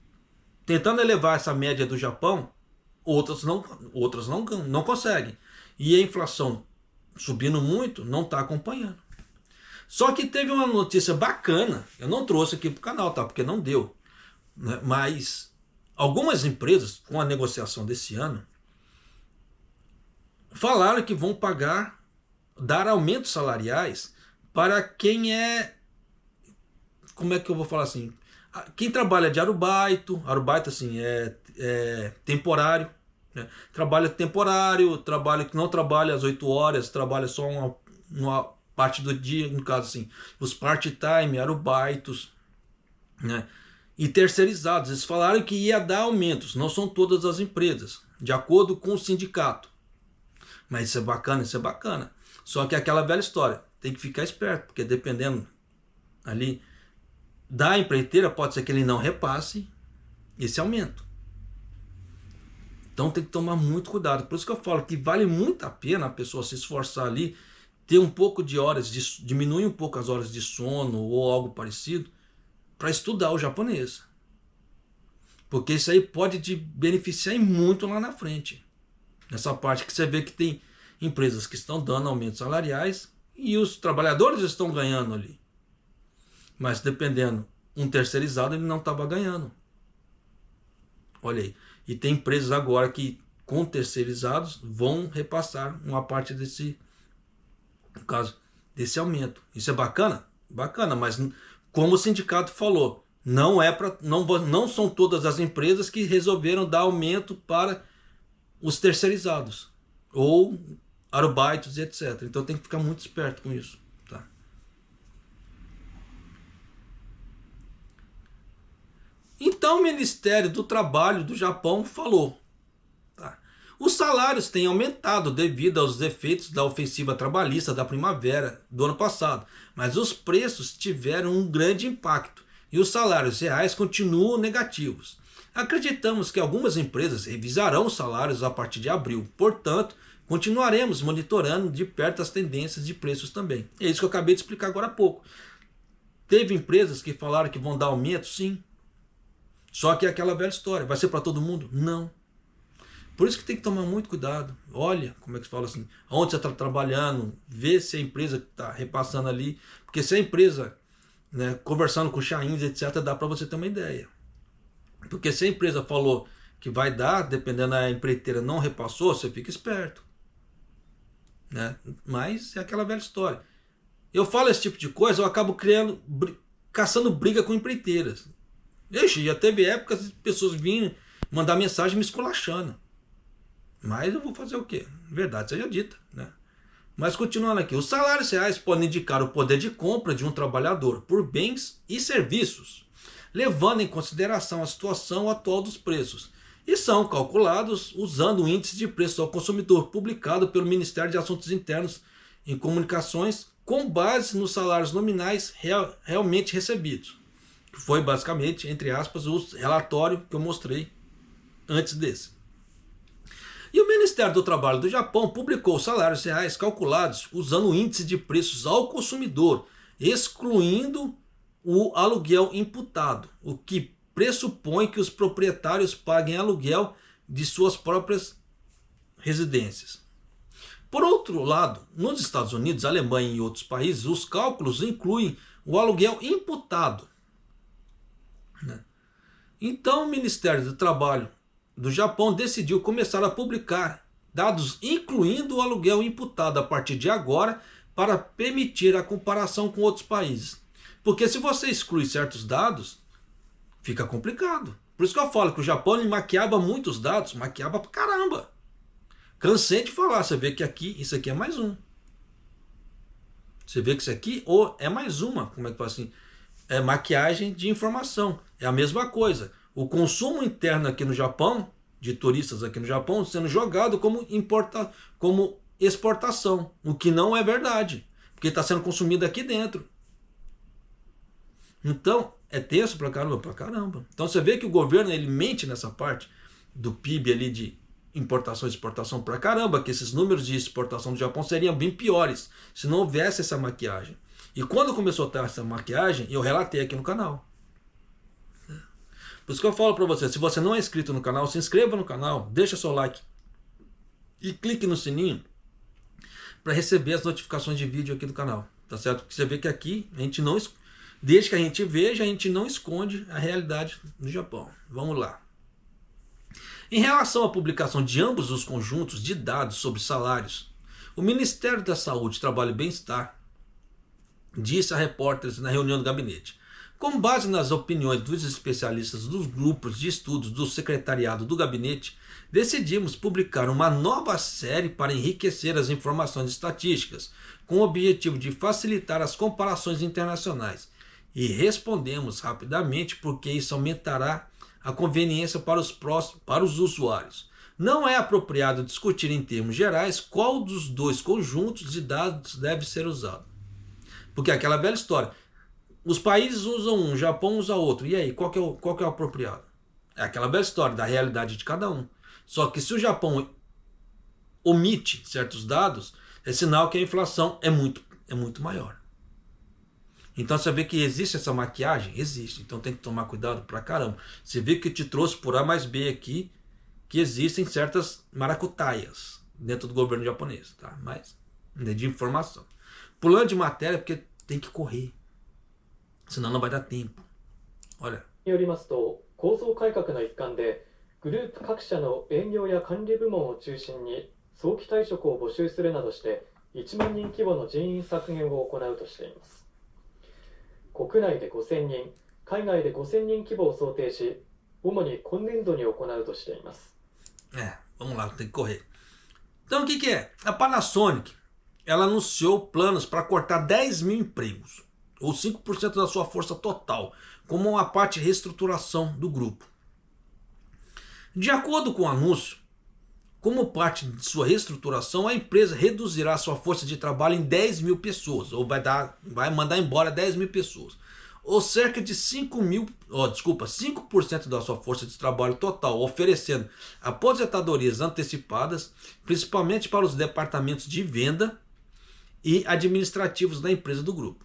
tentando elevar essa média do Japão, outras não conseguem. E a inflação subindo muito, não está acompanhando. Só que teve uma notícia bacana, eu não trouxe aqui para o canal, tá? Porque não deu. Né? Mas algumas empresas, com a negociação desse ano, falaram que vão dar aumentos salariais para quem é, como é que eu vou falar assim? Quem trabalha de arubaito assim, é temporário, né? Trabalha temporário, trabalha que não trabalha às 8 horas, trabalha só uma parte do dia, no caso assim, os part-time, arubaitos, né? E terceirizados. Eles falaram que ia dar aumentos, não são todas as empresas, de acordo com o sindicato. Mas isso é bacana, isso é bacana. Só que é aquela velha história, tem que ficar esperto, porque dependendo ali da empreiteira, pode ser que ele não repasse esse aumento. Então tem que tomar muito cuidado. Por isso que eu falo que vale muito a pena a pessoa se esforçar ali, ter um pouco de horas, diminuir um pouco as horas de sono ou algo parecido, para estudar o japonês. Porque isso aí pode te beneficiar muito lá na frente. Nessa parte que você vê que tem empresas que estão dando aumentos salariais e os trabalhadores estão ganhando ali. Mas dependendo, um terceirizado ele não estava ganhando. Olha aí. E tem empresas agora que com terceirizados vão repassar uma parte desse, no caso, desse aumento. Isso é bacana? Bacana, mas como o sindicato falou, não são todas as empresas que resolveram dar aumento para os terceirizados ou arubaitos e etc. Então tem que ficar muito esperto com isso. Tá? Então o Ministério do Trabalho do Japão falou: tá, os salários têm aumentado devido aos efeitos da ofensiva trabalhista da primavera do ano passado, mas os preços tiveram um grande impacto e os salários reais continuam negativos. Acreditamos que algumas empresas revisarão os salários a partir de abril, portanto, continuaremos monitorando de perto as tendências de preços também. É isso que eu acabei de explicar agora há pouco. Teve empresas que falaram que vão dar aumento, sim. Só que é aquela velha história, vai ser para todo mundo? Não. Por isso que tem que tomar muito cuidado. Olha, como é que se fala assim, onde você está trabalhando, vê se a empresa está repassando ali, porque se a empresa, né, conversando com chains, etc., dá para você ter uma ideia. Porque se a empresa falou que vai dar, dependendo da empreiteira não repassou, você fica esperto. Né? Mas é aquela velha história. Eu falo esse tipo de coisa, eu acabo caçando briga com empreiteiras. Ixi, já teve épocas de pessoas vindo mandar mensagem me esculachando. Mas eu vou fazer o quê? Verdade seja dita. Né? Mas continuando aqui, os salários reais podem indicar o poder de compra de um trabalhador por bens e serviços, levando em consideração a situação atual dos preços, e são calculados usando o índice de preços ao consumidor publicado pelo Ministério de Assuntos Internos em Comunicações com base nos salários nominais realmente recebidos, que foi basicamente, entre aspas, o relatório que eu mostrei antes desse. E o Ministério do Trabalho do Japão publicou os salários reais calculados usando o índice de preços ao consumidor, excluindo o aluguel imputado, o que pressupõe que os proprietários paguem aluguel de suas próprias residências. Por outro lado, nos Estados Unidos, Alemanha e outros países, os cálculos incluem o aluguel imputado. Então o Ministério do Trabalho do Japão decidiu começar a publicar dados incluindo o aluguel imputado a partir de agora para permitir a comparação com outros países. Porque se você exclui certos dados, fica complicado. Por isso que eu falo que o Japão ele maquiava muitos dados, maquiava pra caramba. Cansei de falar, você vê que aqui, isso aqui é mais um. Você vê que isso aqui ou é mais uma, como é que fala assim? É maquiagem de informação. É a mesma coisa. O consumo interno aqui no Japão, de turistas aqui no Japão, sendo jogado como exportação, o que não é verdade, porque está sendo consumido aqui dentro. Então, é tenso pra caramba. Então você vê que o governo ele mente nessa parte do PIB ali importação e exportação pra caramba, que esses números de exportação do Japão seriam bem piores se não houvesse essa maquiagem. E quando começou a ter essa maquiagem, eu relatei aqui no canal. Por isso que eu falo pra você, se você não é inscrito no canal, se inscreva no canal, deixa seu like e clique no sininho para receber as notificações de vídeo aqui do canal, tá certo? Porque você vê que aqui a gente não, desde que a gente veja, a gente não esconde a realidade do Japão. Vamos lá. Em relação à publicação de ambos os conjuntos de dados sobre salários, o Ministério da Saúde, Trabalho e Bem-Estar disse a repórteres na reunião do gabinete: com base nas opiniões dos especialistas dos grupos de estudos do secretariado do gabinete, decidimos publicar uma nova série para enriquecer as informações estatísticas, com o objetivo de facilitar as comparações internacionais. E respondemos rapidamente porque isso aumentará a conveniência para os usuários. Não é apropriado discutir em termos gerais qual dos dois conjuntos de dados deve ser usado. Porque é aquela velha história. Os países usam um, o Japão usa outro. E aí, qual que é o apropriado? É aquela velha história da realidade de cada um. Só que se o Japão omite certos dados, é sinal que a inflação é muito maior. Então você vê que existe essa maquiagem? Existe. Então tem que tomar cuidado pra caramba. Você vê que eu te trouxe por A mais B aqui, que existem certas maracutaias dentro do governo japonês, tá? Mas de informação. Pulando de matéria porque tem que correr. Senão não vai dar tempo. Olha. によりますと、構造改革の一環で、グループ各社の営業や管理部門を中心に早期退職を募集するなどして1万人規模の人員削減を行うとしています。国内で5000人、海外で5000人規模を想定し、主に今年度に行うとしています。Vamos lá, tem que correr. Então o que é? A Panasonic, ela anunciou planos para cortar 10 mil empregos, ou 5% da sua força total, como uma parte de reestruturação do grupo. De acordo com o anúncio, como parte de sua reestruturação, a empresa reduzirá sua força de trabalho em 10 mil pessoas, ou vai mandar embora 10 mil pessoas, ou cerca de 5% da sua força de trabalho total, oferecendo aposentadorias antecipadas, principalmente para os departamentos de venda e administrativos da empresa do grupo.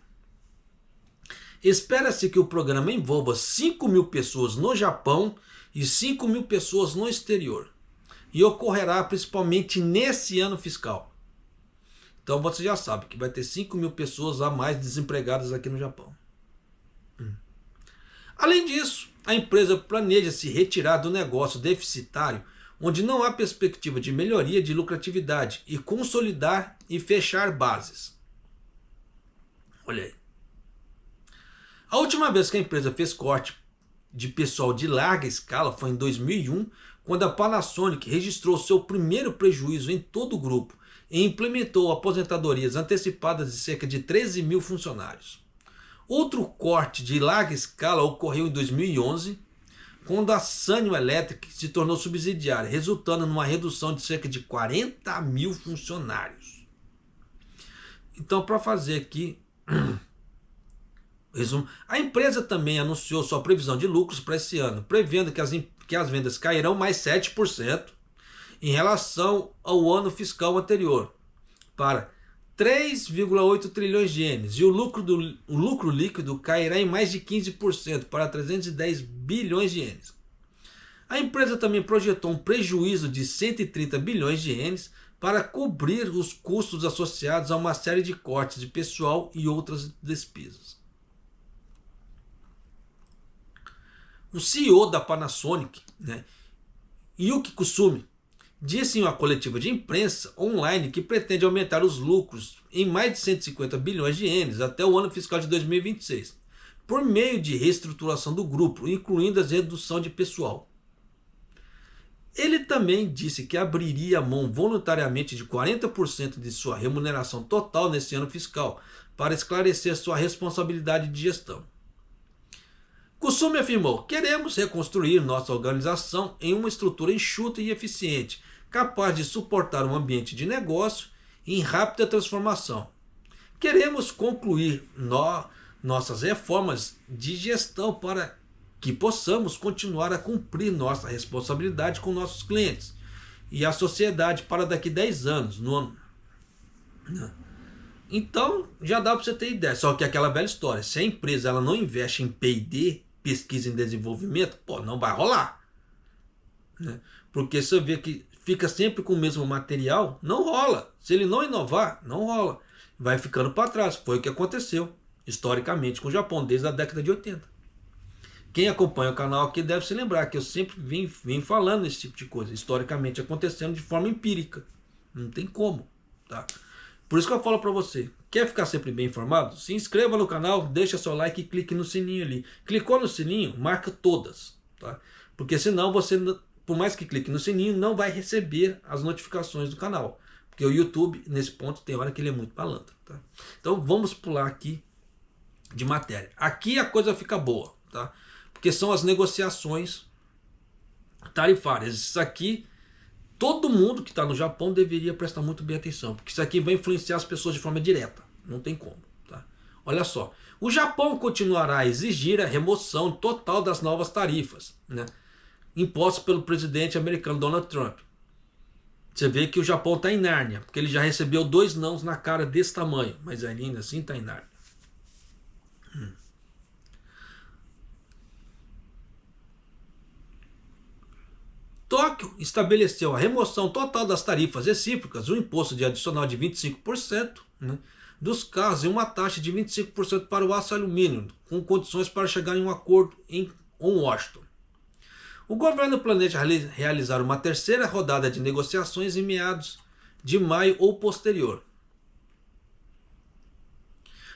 Espera-se que o programa envolva 5 mil pessoas no Japão e 5 mil pessoas no exterior. E ocorrerá principalmente nesse ano fiscal. Então você já sabe que vai ter 5 mil pessoas a mais desempregadas aqui no Japão. Além disso, a empresa planeja se retirar do negócio deficitário, onde não há perspectiva de melhoria de lucratividade, e consolidar e fechar bases. Olha aí. A última vez que a empresa fez corte de pessoal de larga escala foi em 2001, quando a Panasonic registrou seu primeiro prejuízo em todo o grupo e implementou aposentadorias antecipadas de cerca de 13 mil funcionários. Outro corte de larga escala ocorreu em 2011, quando a Sanyo Electric se tornou subsidiária, resultando numa redução de cerca de 40 mil funcionários. Então, para fazer aqui resumo, a empresa também anunciou sua previsão de lucros para esse ano, prevendo que as vendas cairão mais 7% em relação ao ano fiscal anterior, para 3,8 trilhões de ienes, e o lucro líquido cairá em mais de 15%, para 310 bilhões de ienes. A empresa também projetou um prejuízo de 130 bilhões de ienes para cobrir os custos associados a uma série de cortes de pessoal e outras despesas. O CEO da Panasonic, Yuki Kusumi, disse em uma coletiva de imprensa online que pretende aumentar os lucros em mais de 150 bilhões de ienes até o ano fiscal de 2026, por meio de reestruturação do grupo, incluindo a redução de pessoal. Ele também disse que abriria mão voluntariamente de 40% de sua remuneração total nesse ano fiscal, para esclarecer sua responsabilidade de gestão. Kusumi afirmou: queremos reconstruir nossa organização em uma estrutura enxuta e eficiente, capaz de suportar um ambiente de negócio em rápida transformação. Queremos concluir nossas reformas de gestão para que possamos continuar a cumprir nossa responsabilidade com nossos clientes e a sociedade para daqui 10 anos. Então, já dá para você ter ideia. Só que é aquela velha história, se a empresa ela não investe em P&D, pesquisa em desenvolvimento, pô, não vai rolar. Né? Porque você vê que fica sempre com o mesmo material, não rola. Se ele não inovar, não rola. Vai ficando para trás. Foi o que aconteceu historicamente com o Japão desde a década de 80. Quem acompanha o canal aqui deve se lembrar que eu sempre vim falando esse tipo de coisa, historicamente acontecendo de forma empírica. Não tem como, tá? Por isso que eu falo para você, quer ficar sempre bem informado? Se inscreva no canal, deixa seu like e clique no sininho ali. Clicou no sininho, marca todas, tá? Porque senão você, por mais que clique no sininho, não vai receber as notificações do canal. Porque o YouTube, nesse ponto, tem hora que ele é muito malandro, tá? Então vamos pular aqui de matéria. Aqui a coisa fica boa, tá? Porque são as negociações tarifárias. Isso aqui, todo mundo que está no Japão deveria prestar muito bem atenção, porque isso aqui vai influenciar as pessoas de forma direta. Não tem como, tá? Olha só. O Japão continuará a exigir a remoção total das novas tarifas, né, impostas pelo presidente americano Donald Trump. Você vê que o Japão está em Nárnia, porque ele já recebeu 2 nãos na cara desse tamanho, mas ainda assim está em Nárnia. Tóquio estabeleceu a remoção total das tarifas recíprocas, um imposto de adicional de 25%, né, dos carros e uma taxa de 25% para o aço e alumínio, com condições para chegar em um acordo em Washington. O governo planeja realizar uma terceira rodada de negociações em meados de maio ou posterior.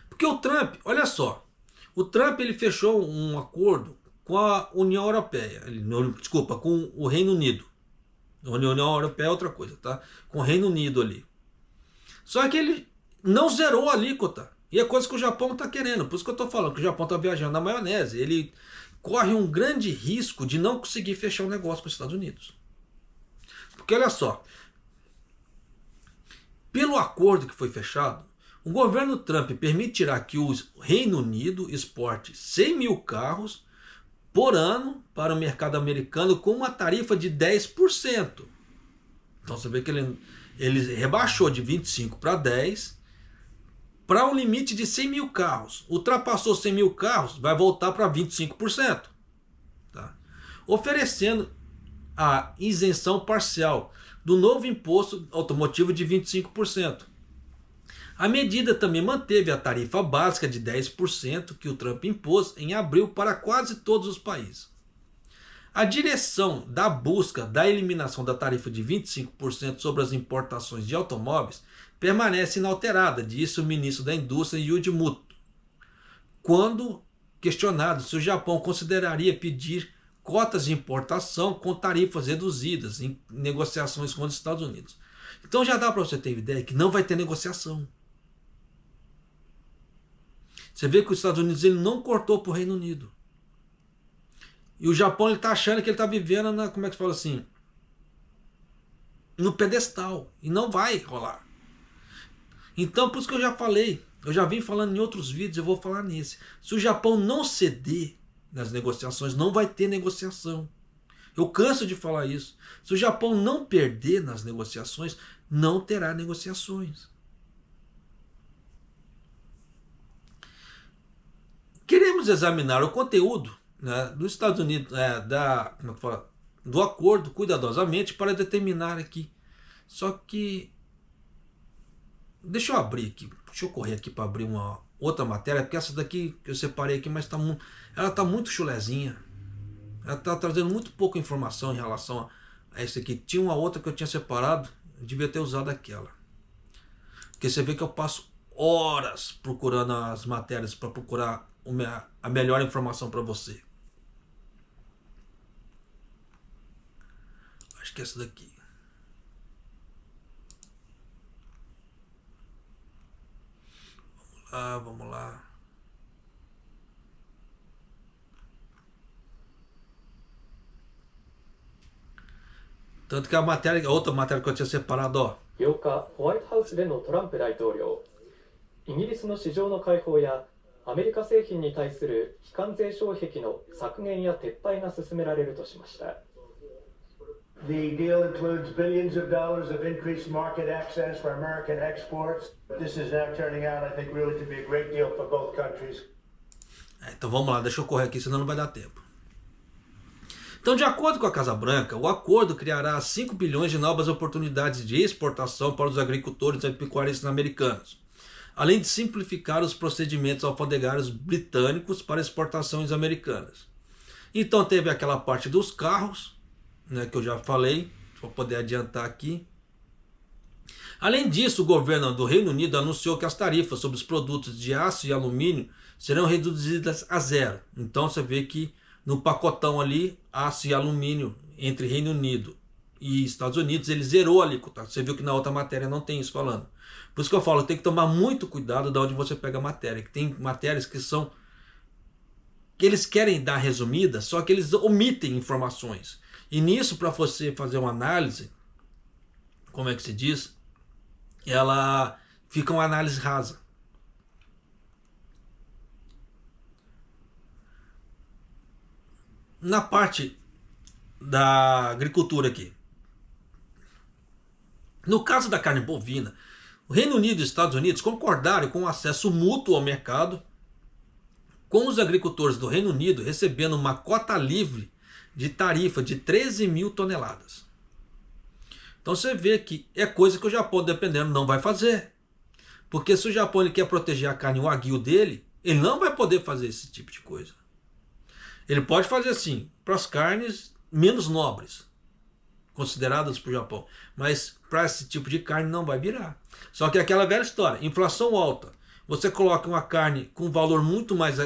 Porque o Trump, olha só, o Trump ele fechou um acordo com a União Europeia, desculpa, com o Reino Unido. A União Europeia é outra coisa, tá? Com o Reino Unido ali. Só que ele não zerou a alíquota. E é coisa que o Japão está querendo. Por isso que eu estou falando que o Japão está viajando na maionese. Ele corre um grande risco de não conseguir fechar um negócio com os Estados Unidos. Porque olha só, pelo acordo que foi fechado, o governo Trump permitirá que o Reino Unido exporte 100 mil carros por ano para o mercado americano com uma tarifa de 10%. Então você vê que ele rebaixou de 25 para 10 para um limite de 100 mil carros. Ultrapassou 100 mil carros, vai voltar para 25%. Tá? Oferecendo a isenção parcial do novo imposto automotivo de 25%. A medida também manteve a tarifa básica de 10% que o Trump impôs em abril para quase todos os países. A direção da busca da eliminação da tarifa de 25% sobre as importações de automóveis permanece inalterada, disse o ministro da Indústria Yuji Muto, quando questionado se o Japão consideraria pedir cotas de importação com tarifas reduzidas em negociações com os Estados Unidos. Então já dá para você ter ideia que não vai ter negociação. Você vê que os Estados Unidos ele não cortou para o Reino Unido. E o Japão está achando que ele está vivendo na, como é que se fala assim, no pedestal. E não vai rolar. Então, por isso que eu já falei, eu já vim falando em outros vídeos, eu vou falar nesse. Se o Japão não ceder nas negociações, não vai ter negociação. Eu canso de falar isso. Se o Japão não perder nas negociações, não terá negociações. Queremos examinar o conteúdo, né, dos Estados Unidos, como é que fala, do acordo cuidadosamente para determinar aqui. Só que deixa eu abrir aqui, deixa eu correr aqui para abrir uma outra matéria, porque essa daqui que eu separei aqui, mas ela está muito chulezinha. Ela está trazendo muito pouca informação em relação a essa aqui. Tinha uma outra que eu tinha separado, eu devia ter usado aquela. Porque você vê que eu passo horas procurando as matérias para procurar a melhor informação para você. Acho que é essa daqui. Vamos lá. Tanto que a outra matéria que eu tinha separado, ó. 8日、ホワイトハウスでのトランプ大統領、イギリスの市場の開放やアメリカ製品に対する非関税障壁の削減や撤廃が進められるとしました。The deal includes billions of dollars of increased market access for American exports. This is now turning out, I think, really to be a great deal for both countries. Então vamos lá, deixa eu correr aqui, senão não vai dar tempo. Então, de acordo com a Casa Branca, o acordo criará 5 bilhões de novas oportunidades de exportação para os agricultores e pecuaristas americanos, além de simplificar os procedimentos alfandegários britânicos para exportações americanas. Então teve aquela parte dos carros, né, que eu já falei, para poder adiantar aqui. Além disso, o governo do Reino Unido anunciou que as tarifas sobre os produtos de aço e alumínio serão reduzidas a zero. Então você vê que no pacotão ali, aço e alumínio entre Reino Unido e Estados Unidos, ele zerou a alíquota. Você viu que na outra matéria não tem isso falando. Por isso que eu falo, tem que tomar muito cuidado de onde você pega a matéria. Que tem matérias que são... que eles querem dar resumida, só que eles omitem informações. E nisso, para você fazer uma análise, como é que se diz? Ela fica uma análise rasa. Na parte da agricultura aqui. No caso da carne bovina, o Reino Unido e os Estados Unidos concordaram com o acesso mútuo ao mercado, com os agricultores do Reino Unido recebendo uma cota livre de tarifa de 13 mil toneladas. Então você vê que é coisa que o Japão, dependendo, não vai fazer. Porque se o Japão ele quer proteger a carne Wagyu dele, ele não vai poder fazer esse tipo de coisa. Ele pode fazer assim, para as carnes menos nobres, consideradas para o Japão. Mas para esse tipo de carne não vai virar. Só que é aquela velha história, inflação alta. Você coloca uma carne com valor muito mais,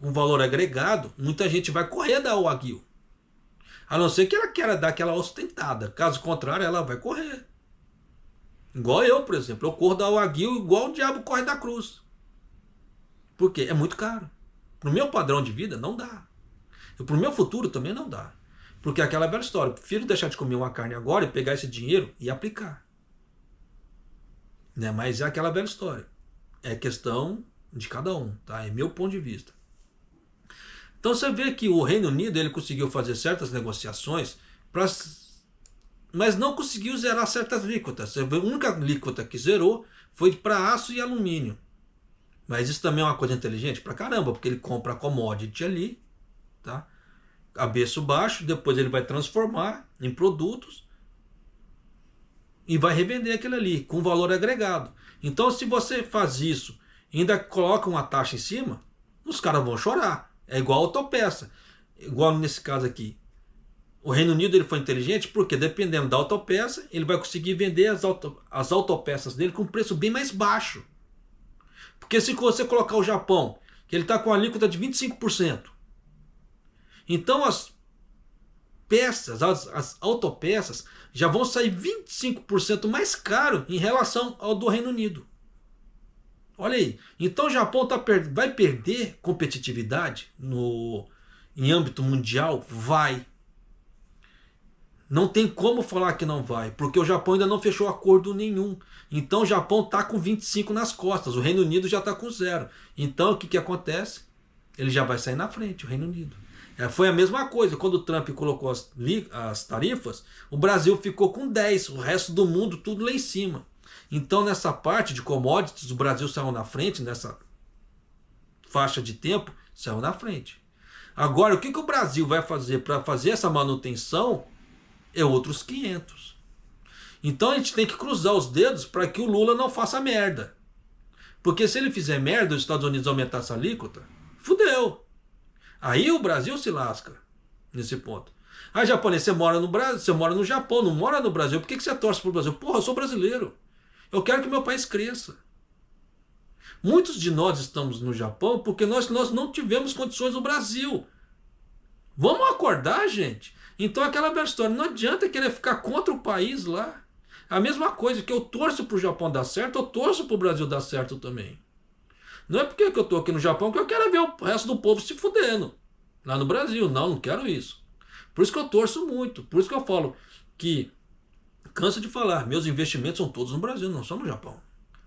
um valor agregado, muita gente vai correr da Wagyu. A não ser que ela queira dar aquela ostentada. Caso contrário, ela vai correr. Igual eu, por exemplo. Eu corro da Wagyu igual o diabo corre da cruz. Por quê? É muito caro. Para o meu padrão de vida, não dá. E para o meu futuro também não dá. Porque é aquela velha história. Eu prefiro deixar de comer uma carne agora e pegar esse dinheiro e aplicar. Né? Mas é aquela velha história. É questão de cada um. Tá? É meu ponto de vista. Então você vê que o Reino Unido ele conseguiu fazer certas negociações, mas não conseguiu zerar certas alíquotas. A única alíquota que zerou foi para aço e alumínio. Mas isso também é uma coisa inteligente pra caramba, porque ele compra a commodity ali, tá? Cabeço baixo, depois ele vai transformar em produtos e vai revender aquilo ali com valor agregado. Então se você faz isso e ainda coloca uma taxa em cima, os caras vão chorar. É igual a autopeça. Igual nesse caso aqui. O Reino Unido ele foi inteligente porque dependendo da autopeça, ele vai conseguir vender as autopeças dele com um preço bem mais baixo. Porque se você colocar o Japão, que ele está com a alíquota de 25%. Então as peças, as autopeças, já vão sair 25% mais caro em relação ao do Reino Unido. Olha aí, então o Japão vai perder competitividade em âmbito mundial? Vai. Não tem como falar que não vai, porque o Japão ainda não fechou acordo nenhum. Então o Japão está com 25 nas costas, o Reino Unido já está com 0. Então o que acontece? Ele já vai sair na frente, o Reino Unido. Foi a mesma coisa, quando o Trump colocou as tarifas, o Brasil ficou com 10, o resto do mundo tudo lá em cima. Então nessa parte de commodities, o Brasil saiu na frente, nessa faixa de tempo, saiu na frente. Agora, o que o Brasil vai fazer para fazer essa manutenção é outros 500. Então a gente tem que cruzar os dedos para que o Lula não faça merda. Porque se ele fizer merda e os Estados Unidos aumentar essa alíquota, fudeu. Aí o Brasil se lasca nesse ponto. Ah, japonês, você mora no Brasil, você mora no Japão, não mora no Brasil. Por que você torce pro Brasil? Porra, eu sou brasileiro. Eu quero que meu país cresça. Muitos de nós estamos no Japão porque nós não tivemos condições no Brasil. Vamos acordar, gente. Então aquela velha história, não adianta querer ficar contra o país lá. A mesma coisa que eu torço pro Japão dar certo, eu torço pro Brasil dar certo também. Não é porque que eu tô aqui no Japão que eu quero ver o resto do povo se fudendo. Lá no Brasil, não quero isso. Por isso que eu torço muito. Por isso que eu falo que, canso de falar, meus investimentos são todos no Brasil, não são no Japão.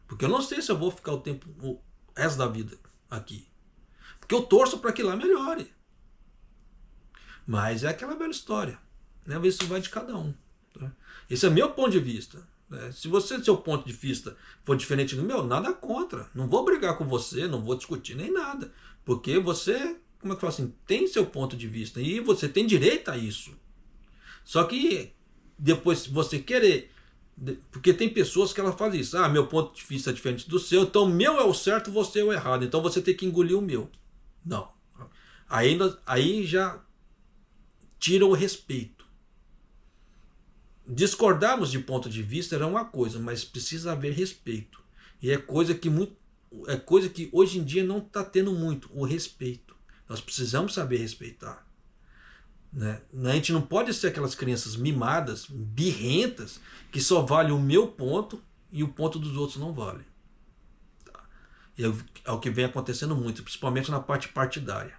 Porque eu não sei se eu vou ficar o resto da vida aqui. Porque eu torço para que lá melhore. Mas é aquela velha história. Né? Isso vai de cada um. Tá? Esse é meu ponto de vista. Né? Se seu ponto de vista for diferente do meu, nada contra. Não vou brigar com você, não vou discutir nem nada. Porque você, como é que eu falo assim, tem seu ponto de vista e você tem direito a isso. Só que depois, se você querer... Porque tem pessoas que ela fazem isso. Ah, meu ponto de vista é diferente do seu, então o meu é o certo, você é o errado. Então você tem que engolir o meu. Não. Aí já tira o respeito. Discordarmos de ponto de vista era uma coisa, mas precisa haver respeito. E é coisa que hoje em dia não está tendo muito, o respeito. Nós precisamos saber respeitar. Né? A gente não pode ser aquelas crianças mimadas, birrentas, que só vale o meu ponto e o ponto dos outros não vale. Tá? É o que vem acontecendo muito, principalmente na parte partidária,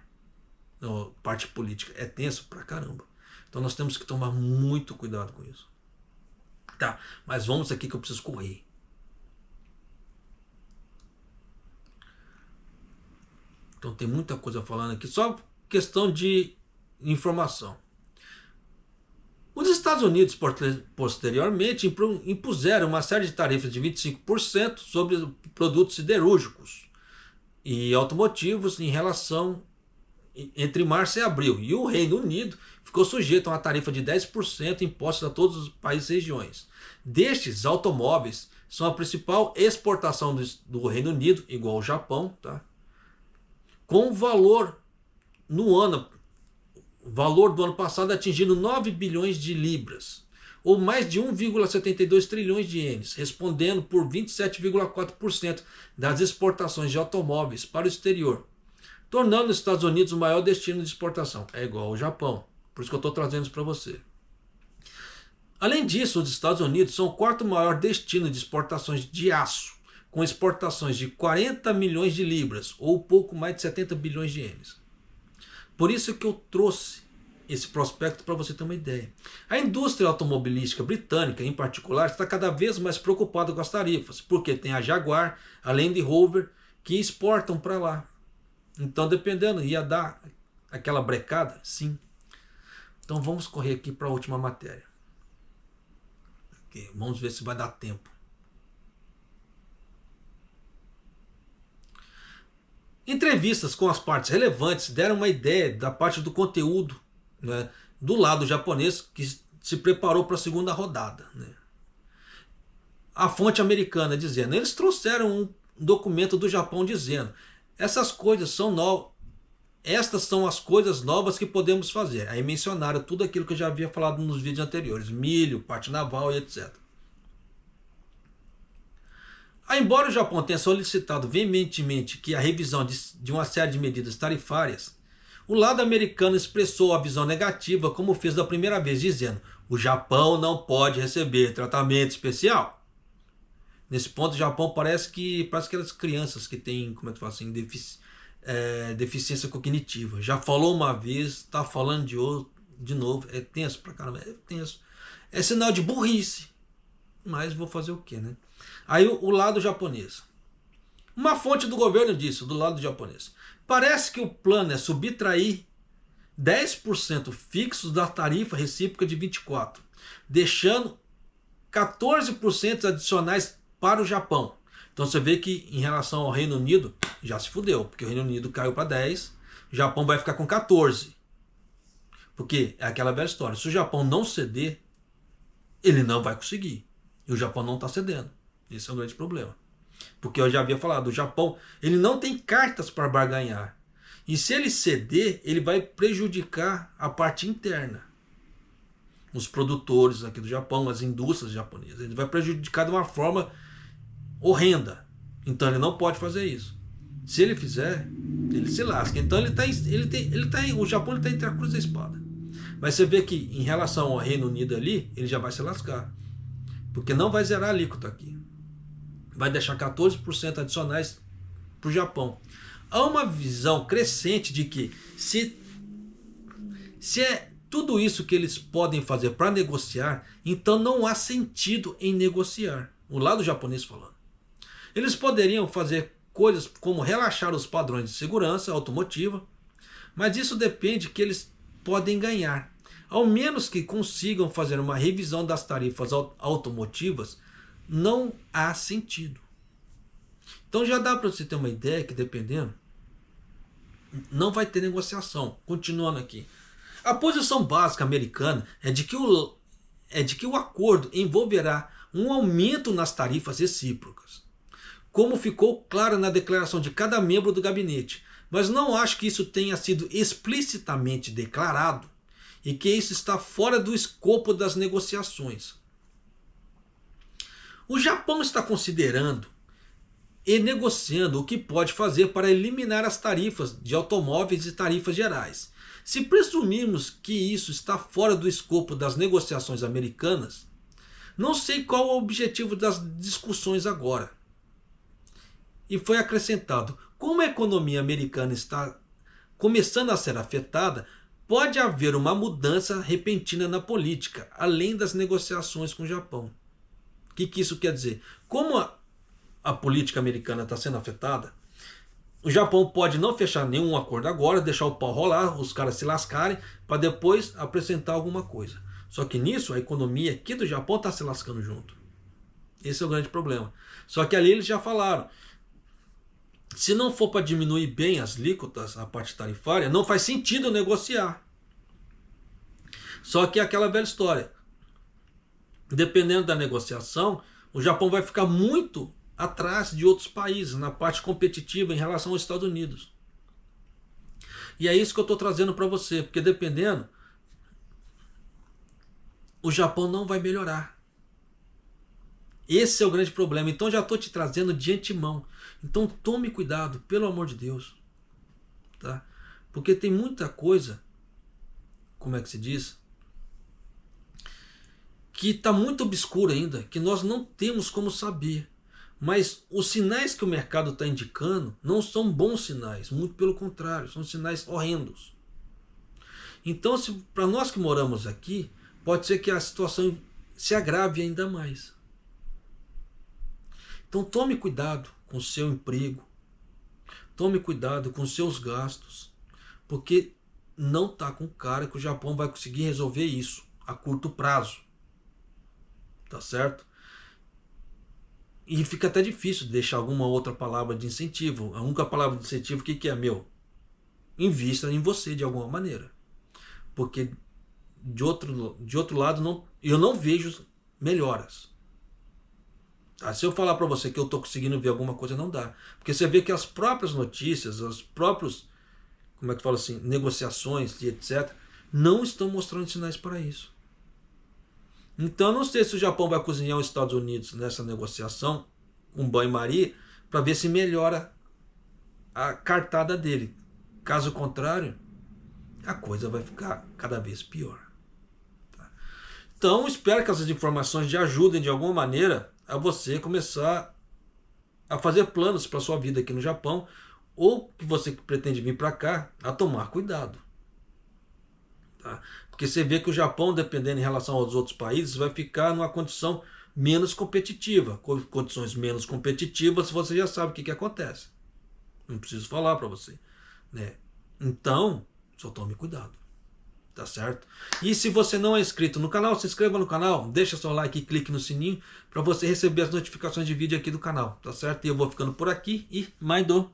na parte política. É tenso pra caramba. Então nós temos que tomar muito cuidado com isso. Tá, mas vamos aqui que eu preciso correr. Então tem muita coisa falando aqui, só questão de informação. Os Estados Unidos, posteriormente, impuseram uma série de tarifas de 25% sobre produtos siderúrgicos e automotivos em relação entre março e abril. E o Reino Unido ficou sujeito a uma tarifa de 10% imposta a todos os países e regiões. Destes, automóveis são a principal exportação do Reino Unido, igual ao Japão, tá? Com valor valor do ano passado atingindo 9 bilhões de libras, ou mais de 1,72 trilhões de ienes, respondendo por 27,4% das exportações de automóveis para o exterior, tornando os Estados Unidos o maior destino de exportação. É igual ao Japão, por isso que eu estou trazendo isso para você. Além disso, os Estados Unidos são o quarto maior destino de exportações de aço, com exportações de 40 milhões de libras, ou pouco mais de 70 bilhões de ienes. Por isso que eu trouxe esse prospecto para você ter uma ideia. A indústria automobilística britânica, em particular, está cada vez mais preocupada com as tarifas, porque tem a Jaguar, a Land Rover, que exportam para lá. Então, dependendo, ia dar aquela brecada? Sim. Então, vamos correr aqui para a última matéria. Vamos ver se vai dar tempo. Entrevistas com as partes relevantes deram uma ideia da parte do conteúdo, né, do lado japonês que se preparou para a segunda rodada. Né. A fonte americana dizendo, eles trouxeram um documento do Japão dizendo, essas coisas são novas, estas são as coisas novas que podemos fazer. Aí mencionaram tudo aquilo que eu já havia falado nos vídeos anteriores, milho, parte naval e etc. Embora o Japão tenha solicitado veementemente que a revisão de uma série de medidas tarifárias, o lado americano expressou a visão negativa como fez da primeira vez, dizendo o Japão não pode receber tratamento especial. Nesse ponto o Japão parece aquelas crianças que têm, como é que fala assim, deficiência cognitiva. Já falou uma vez, está falando de novo, é tenso pra caramba, é tenso. É sinal de burrice, mas vou fazer o quê, né? Aí o lado japonês. Uma fonte do governo disse, do lado japonês, parece que o plano é subtrair 10% fixos da tarifa recíproca de 24%, deixando 14% adicionais para o Japão. Então você vê que em relação ao Reino Unido, já se fudeu, porque o Reino Unido caiu para 10%, o Japão vai ficar com 14%. Porque é aquela velha história, se o Japão não ceder, ele não vai conseguir. E o Japão não está cedendo. Esse é o grande problema. Porque eu já havia falado, o Japão ele não tem cartas para barganhar. E se ele ceder, ele vai prejudicar a parte interna. Os produtores aqui do Japão, as indústrias japonesas. Ele vai prejudicar de uma forma horrenda. Então ele não pode fazer isso. Se ele fizer, ele se lasca. Então o Japão está entre a cruz e a espada. Mas você vê que em relação ao Reino Unido ali, ele já vai se lascar. Porque não vai zerar a alíquota aqui. Vai deixar 14% adicionais para o Japão. Há uma visão crescente de que se é tudo isso que eles podem fazer para negociar, então não há sentido em negociar. O lado japonês falando. Eles poderiam fazer coisas como relaxar os padrões de segurança automotiva, mas isso depende que eles podem ganhar. ao menos que consigam fazer uma revisão das tarifas automotivas, não há sentido. Então já dá para você ter uma ideia que, dependendo, não vai ter negociação. Continuando aqui. A posição básica americana é de que o acordo envolverá um aumento nas tarifas recíprocas, como ficou claro na declaração de cada membro do gabinete, mas não acho que isso tenha sido explicitamente declarado e que isso está fora do escopo das negociações. O Japão está considerando e negociando o que pode fazer para eliminar as tarifas de automóveis e tarifas gerais. Se presumirmos que isso está fora do escopo das negociações americanas, não sei qual é o objetivo das discussões agora. E foi acrescentado, como a economia americana está começando a ser afetada, pode haver uma mudança repentina na política, além das negociações com o Japão. O que isso quer dizer? Como a política americana está sendo afetada, o Japão pode não fechar nenhum acordo agora, deixar o pau rolar, os caras se lascarem, para depois apresentar alguma coisa. Só que nisso a economia aqui do Japão está se lascando junto. Esse é o grande problema. Só que ali eles já falaram, se não for para diminuir bem as alíquotas, a parte tarifária, não faz sentido negociar. Só que é aquela velha história. Dependendo da negociação, o Japão vai ficar muito atrás de outros países na parte competitiva em relação aos Estados Unidos. E é isso que eu estou trazendo para você, porque dependendo, o Japão não vai melhorar. Esse é o grande problema. Então já estou te trazendo de antemão. Então tome cuidado, pelo amor de Deus. Tá? Porque tem muita coisa, como é que se diz? Que está muito obscura ainda, que nós não temos como saber. Mas os sinais que o mercado está indicando não são bons sinais, muito pelo contrário, são sinais horrendos. Então, para nós que moramos aqui, pode ser que a situação se agrave ainda mais. Então tome cuidado com o seu emprego, tome cuidado com os seus gastos, porque não está com cara que o Japão vai conseguir resolver isso a curto prazo. Tá certo? E fica até difícil deixar alguma outra palavra de incentivo. A única palavra de incentivo, o que é? Invista em você de alguma maneira. Porque de outro lado, eu não vejo melhoras. Tá? Se eu falar para você que eu estou conseguindo ver alguma coisa, não dá. Porque você vê que as próprias notícias, os próprios, como é que fala assim, negociações e etc., não estão mostrando sinais para isso. Então eu não sei se o Japão vai cozinhar os Estados Unidos nessa negociação com banho-maria para ver se melhora a cartada dele. Caso contrário, a coisa vai ficar cada vez pior. Tá? Então espero que essas informações te ajudem de alguma maneira a você começar a fazer planos para a sua vida aqui no Japão, ou que você pretende vir para cá, a tomar cuidado. Tá? Porque você vê que o Japão, dependendo em relação aos outros países, vai ficar numa condição menos competitiva. Com condições menos competitivas, você já sabe o que acontece. Não preciso falar para você. Né? Então, só tome cuidado. Tá certo? E se você não é inscrito no canal, se inscreva no canal, deixa seu like e clique no sininho para você receber as notificações de vídeo aqui do canal. Tá certo? E eu vou ficando por aqui e mais do